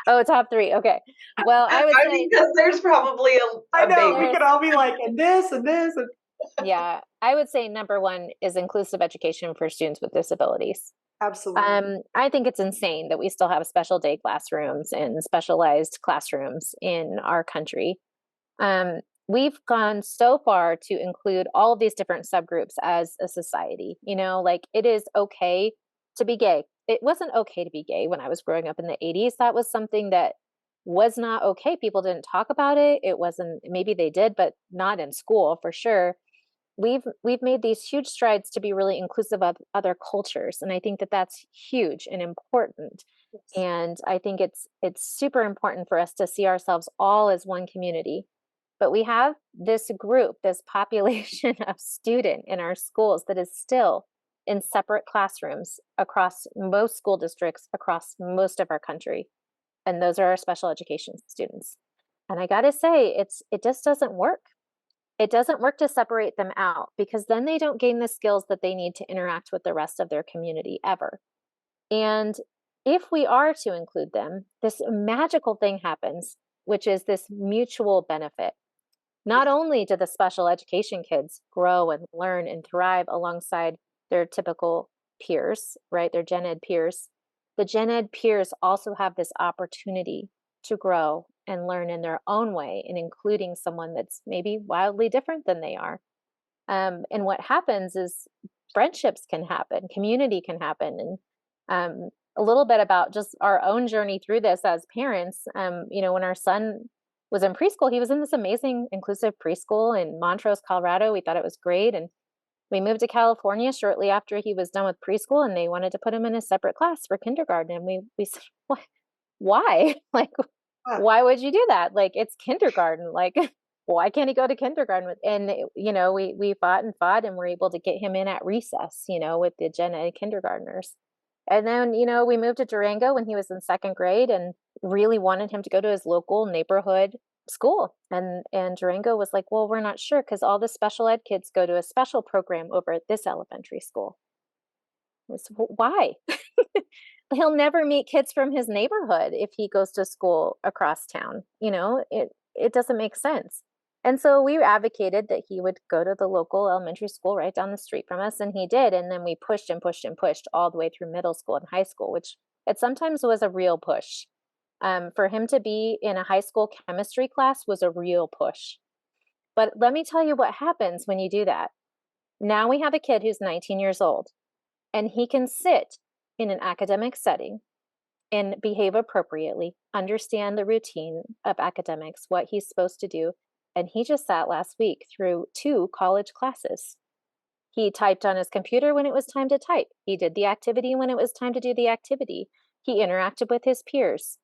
oh, top 3. Okay. Well, I would say because there's probably I a know big. we could all be like, and this and this. And yeah, I would say number 1 is inclusive education for students with disabilities. absolutely. I think it's insane that we still have special day classrooms and specialized classrooms in our country. We've gone so far to include all of these different subgroups as a society. Like it is okay to be gay. It wasn't okay to be gay when I was growing up in the 80s. That was something that was not okay. People didn't talk about it. It wasn't, maybe they did, but not in school for sure. We've made these huge strides to be really inclusive of other cultures, and I think that that's huge and important. And I think it's super important for us to see ourselves all as one community. But we have this group, this population of student in our schools that is still in separate classrooms across most school districts across most of our country. And those are our special education students. And I got to say, it just doesn't work. It doesn't work to separate them out, because then they don't gain the skills that they need to interact with the rest of their community ever. And if we are to include them, this magical thing happens, which is this mutual benefit. Not only do the special education kids grow and learn and thrive alongside their typical peers, right? Their gen ed peers. The gen ed peers also have this opportunity to grow and learn in their own way, and including someone that's maybe wildly different than they are. And what happens is friendships can happen, community can happen. And a little bit about just our own journey through this as parents. When our son was in preschool, he was in this amazing inclusive preschool in Montrose, Colorado. We thought it was great. And we moved to California shortly after he was done with preschool, and they wanted to put him in a separate class for kindergarten. And we said, what? Why? Like, why would you do that? Like, it's kindergarten. Like, why can't he go to kindergarten? And, we fought and fought, and were able to get him in at recess, with the gen ed kindergartners. And then, we moved to Durango when he was in second grade, and really wanted him to go to his local neighborhood school. And Durango was like, well, we're not sure, because all the special ed kids go to a special program over at this elementary school. I said, well, why? He'll never meet kids from his neighborhood if he goes to school across town. It doesn't make sense. And so we advocated that he would go to the local elementary school right down the street from us, and he did. And then we pushed and pushed and pushed all the way through middle school and high school, which it sometimes was a real push. For him to be in a high school chemistry class was a real push. But let me tell you what happens when you do that. Now we have a kid who's 19 years old, and he can sit in an academic setting and behave appropriately, understand the routine of academics, what he's supposed to do. And he just sat last week through 2 college classes. He typed on his computer when it was time to type. He did the activity when it was time to do the activity. He interacted with his peers.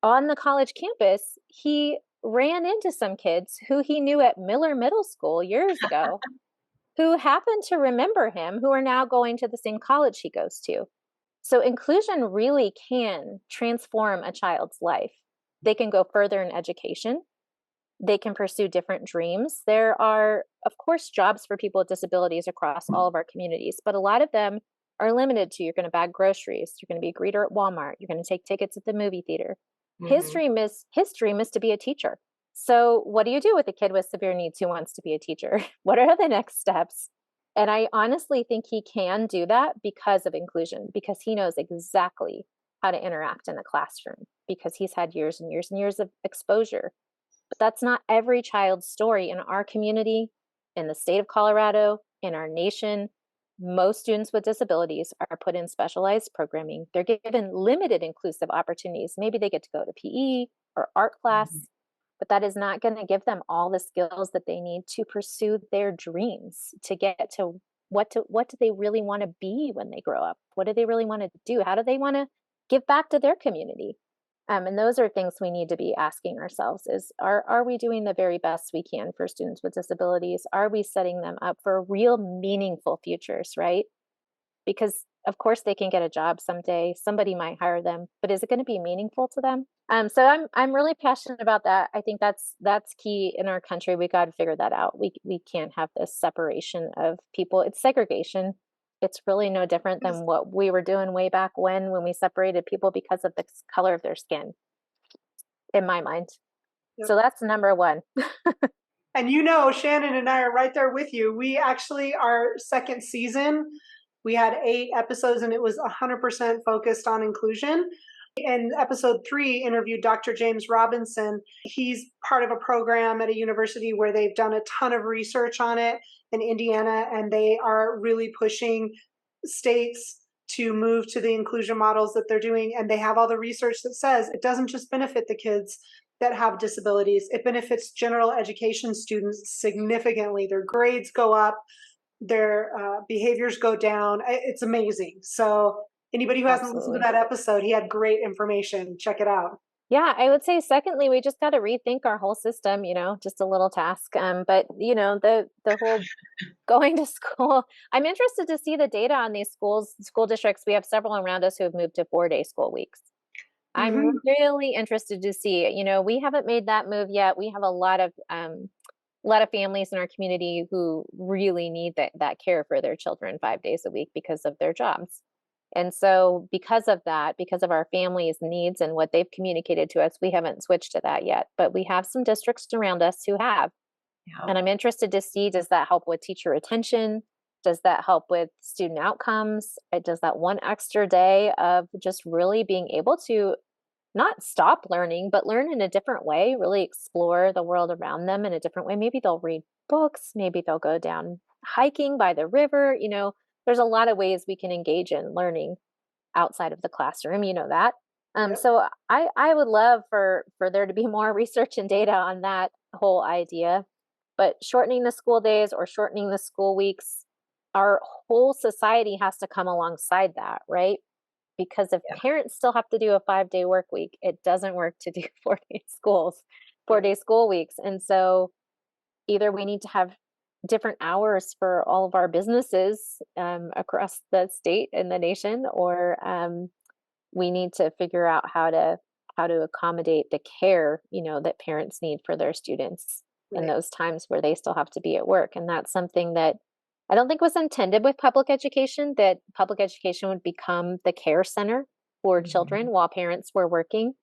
On the college campus, he ran into some kids who he knew at Miller Middle School years ago, who happened to remember him, who are now going to the same college he goes to. So inclusion really can transform a child's life. They can go further in education. They can pursue different dreams. There are, of course, jobs for people with disabilities across all of our communities, but a lot of them are limited to, you're going to bag groceries, you're going to be a greeter at Walmart, you're going to take tickets at the movie theater. His dream is to be a teacher. So what do you do with a kid with severe needs who wants to be a teacher? What are the next steps? And I honestly think he can do that because of inclusion, because he knows exactly how to interact in a classroom, because he's had years and years and years of exposure. But that's not every child's story in our community, in the state of Colorado, in our nation. Most students with disabilities are put in specialized programming. They're given limited inclusive opportunities. Maybe they get to go to PE or art class, but that is not going to give them all the skills that they need to pursue their dreams, to get to what do they really want to be when they grow up? What do they really want to do? How do they want to give back to their community? And those are things we need to be asking ourselves is, are we doing the very best we can for students with disabilities? Are we setting them up for real meaningful futures, right? Because of course they can get a job someday, somebody might hire them, but is it going to be meaningful to them? So I'm really passionate about that. I think that's key in our country. We got to figure that out. We can't have this separation of people. It's segregation. It's really no different than what we were doing way back when we separated people because of the color of their skin, in my mind. Yep. So that's number one. And Shannon and I are right there with you. We actually, our second season, we had 8 episodes and it was 100% focused on inclusion. In episode 3, interviewed Dr. James Robinson. He's part of a program at a university where they've done a ton of research on it in Indiana, and they are really pushing states to move to the inclusion models that they're doing. And they have all the research that says it doesn't just benefit the kids that have disabilities, it benefits general education students significantly. Their grades go up, their behaviors go down. It's amazing. So Anybody who hasn't listened to Absolutely. that episode, he had great information. Check it out. Yeah, I would say secondly, we just got to rethink our whole system, just a little task. But the whole going to school, I'm interested to see the data on these school districts. We have several around us who have moved to 4-day school weeks. I'm Hmm. really interested to see, we haven't made that move yet. We have a lot of families in our community who really need that care for their children 5 days a week because of their jobs. And so because of that, because of our families' needs and what they've communicated to us, we haven't switched to that yet. But we have some districts around us who have. Yeah. And I'm interested to see, does that help with teacher retention? Does that help with student outcomes? Does that one extra day of just really being able to not stop learning, but learn in a different way, really explore the world around them in a different way? Maybe they'll read books, maybe they'll go down hiking by the river. There's a lot of ways we can engage in learning outside of the classroom, that. Yep. So I would love for there to be more research and data on that whole idea. But shortening the school days or shortening the school weeks, our whole society has to come alongside that, right? Because if Yeah. parents still have to do a 5-day work week, it doesn't work to do 4-day schools, Yeah. 4-day school weeks. And so either we need to have different hours for all of our businesses across the state and the nation, or we need to figure out how to accommodate the care, that parents need for their students in Right. those times where they still have to be at work. And that's something that I don't think was intended with public education, that public education would become the care center for children while parents were working.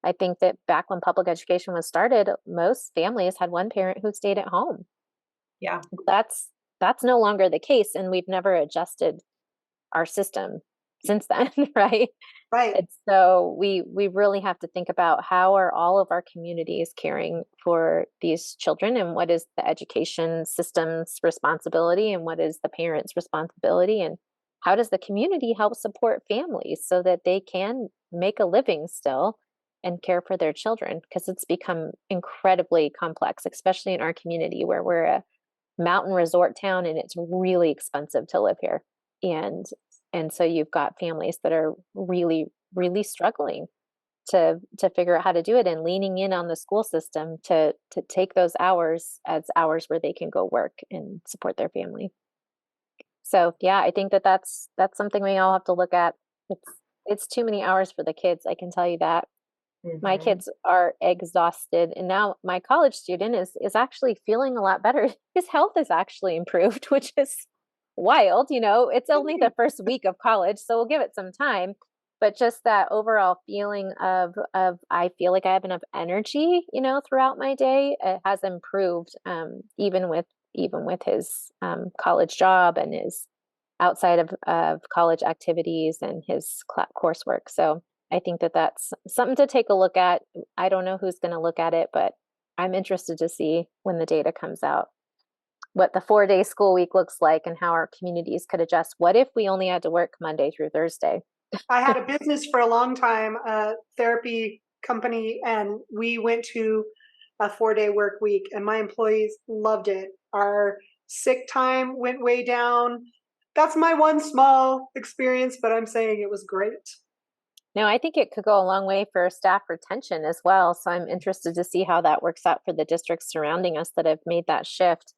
I think that back when public education was started, most families had one parent who stayed at home. Yeah. That's no longer the case, and we've never adjusted our system since then, right? Right. And so we really have to think about how are all of our communities caring for these children, and what is the education system's responsibility, and what is the parents' responsibility, and how does the community help support families so that they can make a living still and care for their children, because it's become incredibly complex, especially in our community where we're a mountain resort town and it's really expensive to live here. And so you've got families that are really, really struggling to figure out how to do it, and leaning in on the school system to take those hours as hours where they can go work and support their family. So yeah, I think that's something we all have to look at. It's too many hours for the kids, I can tell you that. My kids are exhausted, and now my college student is actually feeling a lot better. His health is actually improved, which is wild. It's only the first week of college, so we'll give it some time. But just that overall feeling of I feel like I have enough energy, throughout my day, it has improved, even with his college job and his outside of college activities and his coursework. So I think that that's something to take a look at. I don't know who's going to look at it, but I'm interested to see when the data comes out what the 4-day school week looks like and how our communities could adjust. What if we only had to work Monday through Thursday? I had a business for a long time, a therapy company, and we went to a 4-day work week, and my employees loved it. Our sick time went way down. That's my one small experience, but I'm saying it was great. No, I think it could go a long way for staff retention as well. So I'm interested to see how that works out for the districts surrounding us that have made that shift.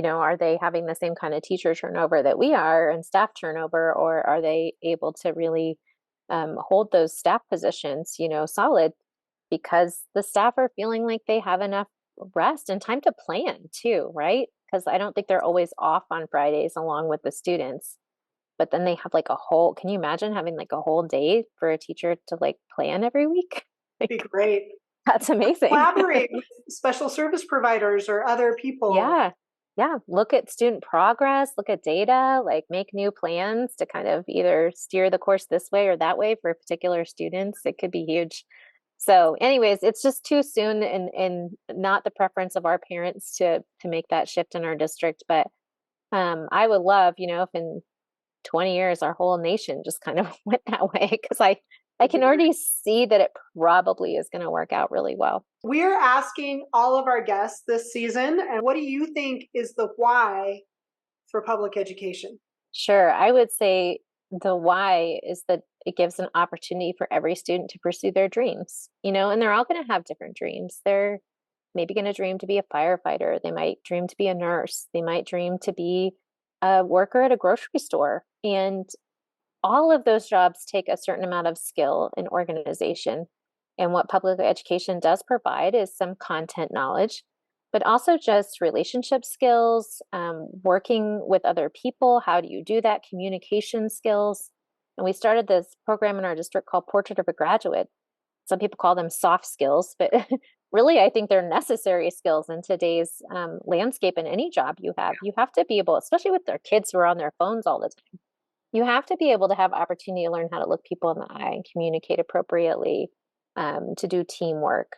Are they having the same kind of teacher turnover that we are and staff turnover, or are they able to really hold those staff positions, solid, because the staff are feeling like they have enough rest and time to plan too, right? Because I don't think they're always off on Fridays along with the students. But then they have like can you imagine having like a whole day for a teacher to like plan every week? It'd be great. That's amazing. Collaborate with special service providers or other people. Yeah. Yeah. Look at student progress, look at data, like make new plans to kind of either steer the course this way or that way for particular students. It could be huge. So anyways, it's just too soon and not the preference of our parents to make that shift in our district. But I would love, if in 20 years our whole nation just kind of went that way, because I can already see that it probably is going to work out really well. We're asking all of our guests this season, and what do you think is the why for public education? Sure. I would say the why is that it gives an opportunity for every student to pursue their dreams, and they're all going to have different dreams. They're maybe going to dream to be a firefighter. They might dream to be a nurse. They might dream to be a worker at a grocery store. And all of those jobs take a certain amount of skill and organization. And what public education does provide is some content knowledge, but also just relationship skills, working with other people. How do you do that? Communication skills. And we started this program in our district called Portrait of a Graduate. Some people call them soft skills, but really, I think they're necessary skills in today's landscape. In any job you have to be able, especially with their kids who are on their phones all the time, you have to be able to have opportunity to learn how to look people in the eye and communicate appropriately, to do teamwork,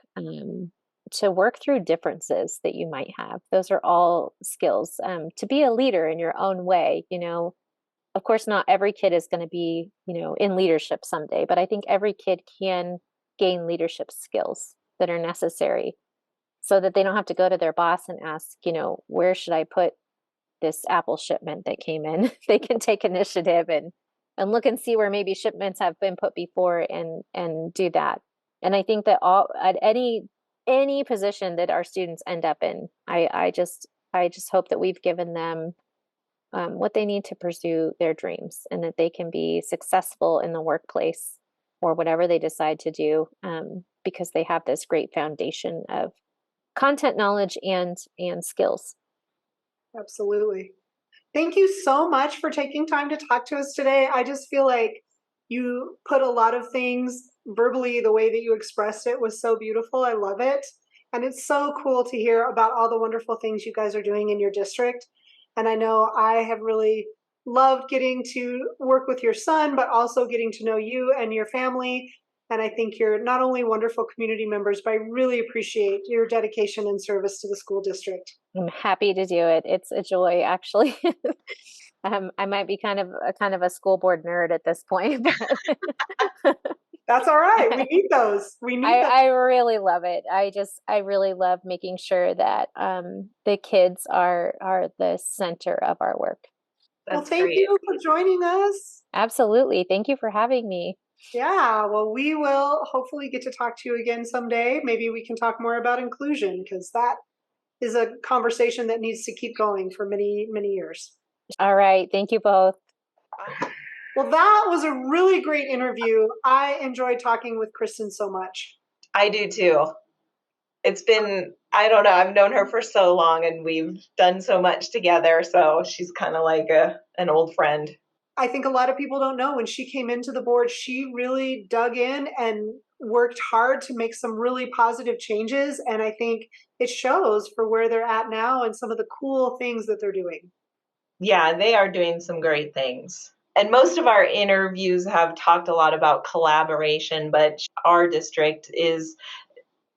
to work through differences that you might have. Those are all skills. To be a leader in your own way, of course, not every kid is going to be, in leadership someday, but I think every kid can gain leadership skills that are necessary so that they don't have to go to their boss and ask, where should I put this Apple shipment that came in? They can take initiative and look and see where maybe shipments have been put before and do that. And I think that all at any position that our students end up in, I just hope that we've given them what they need to pursue their dreams, and that they can be successful in the workplace or whatever they decide to do, because they have this great foundation of content knowledge and skills. Absolutely. Thank you so much for taking time to talk to us today. I just feel like you put a lot of things verbally, the way that you expressed it was so beautiful. I love it. And it's so cool to hear about all the wonderful things you guys are doing in your district. And I know I have really loved getting to work with your son, but also getting to know you and your family. And I think you're not only wonderful community members, but I really appreciate your dedication and service to the school district. I'm happy to do it. It's a joy, actually. I might be kind of a school board nerd at this point, but that's all right. We need those. I really love it. I really love making sure that the kids are the center of our work. Well, thank you for joining us. Absolutely. Thank you for having me. Yeah, well, we will hopefully get to talk to you again someday. Maybe we can talk more about inclusion, because that is a conversation that needs to keep going for many, many years. All right. Thank you both. Well, that was a really great interview. I enjoyed talking with Kristin so much. I do too. It's been, I don't know, I've known her for so long and we've done so much together. So she's kind of like an old friend. I think a lot of people don't know, when she came into the board, she really dug in and worked hard to make some really positive changes. And I think it shows for where they're at now and some of the cool things that they're doing. Yeah, they are doing some great things. And most of our interviews have talked a lot about collaboration, but our district is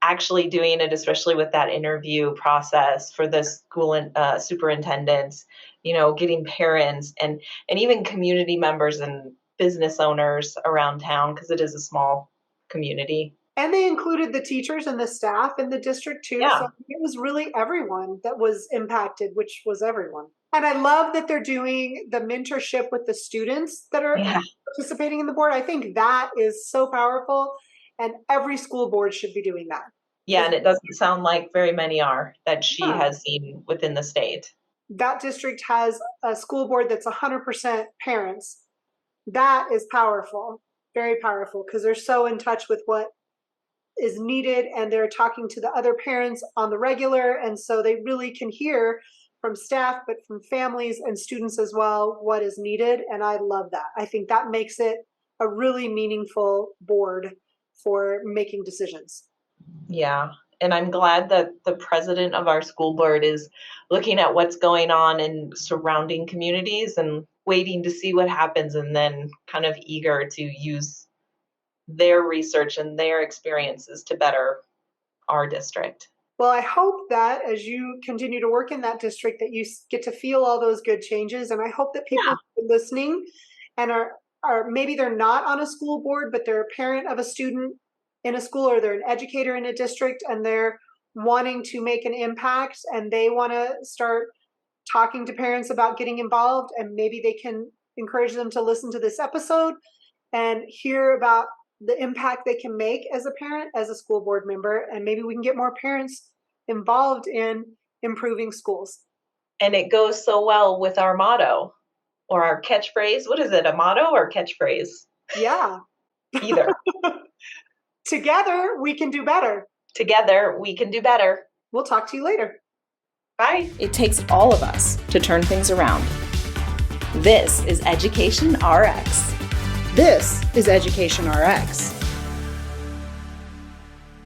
actually doing it, especially with that interview process for the school and superintendents, getting parents and even community members and business owners around town, because it is a small community. And they included the teachers and the staff in the district too. Yeah. So it was really everyone that was impacted, which was everyone. And I love that they're doing the mentorship with the students that are participating in the board. I think that is so powerful, and every school board should be doing that. Yeah, and it doesn't sound like very many are that she has seen within the state. That district has a school board that's 100% parents. That is powerful, very powerful, because they're so in touch with what is needed, and they're talking to the other parents on the regular. And so they really can hear from staff, but from families and students as well, what is needed. And I love that. I think that makes it a really meaningful board for making decisions. Yeah. And I'm glad that the president of our school board is looking at what's going on in surrounding communities and waiting to see what happens, and then kind of eager to use their research and their experiences to better our district. Well, I hope that as you continue to work in that district, that you get to feel all those good changes. And I hope that people who are listening and are maybe they're not on a school board, but they're a parent of a student in a school, or they're an educator in a district, and they're wanting to make an impact, and they want to start talking to parents about getting involved, and maybe they can encourage them to listen to this episode and hear about the impact they can make as a parent, as a school board member, and maybe we can get more parents involved in improving schools. And it goes so well with our motto or our catchphrase. What is it, a motto or catchphrase? Yeah. Either. Together, we can do better. Together, we can do better. We'll talk to you later. Bye. It takes all of us to turn things around. This is Education RX. This is Education RX.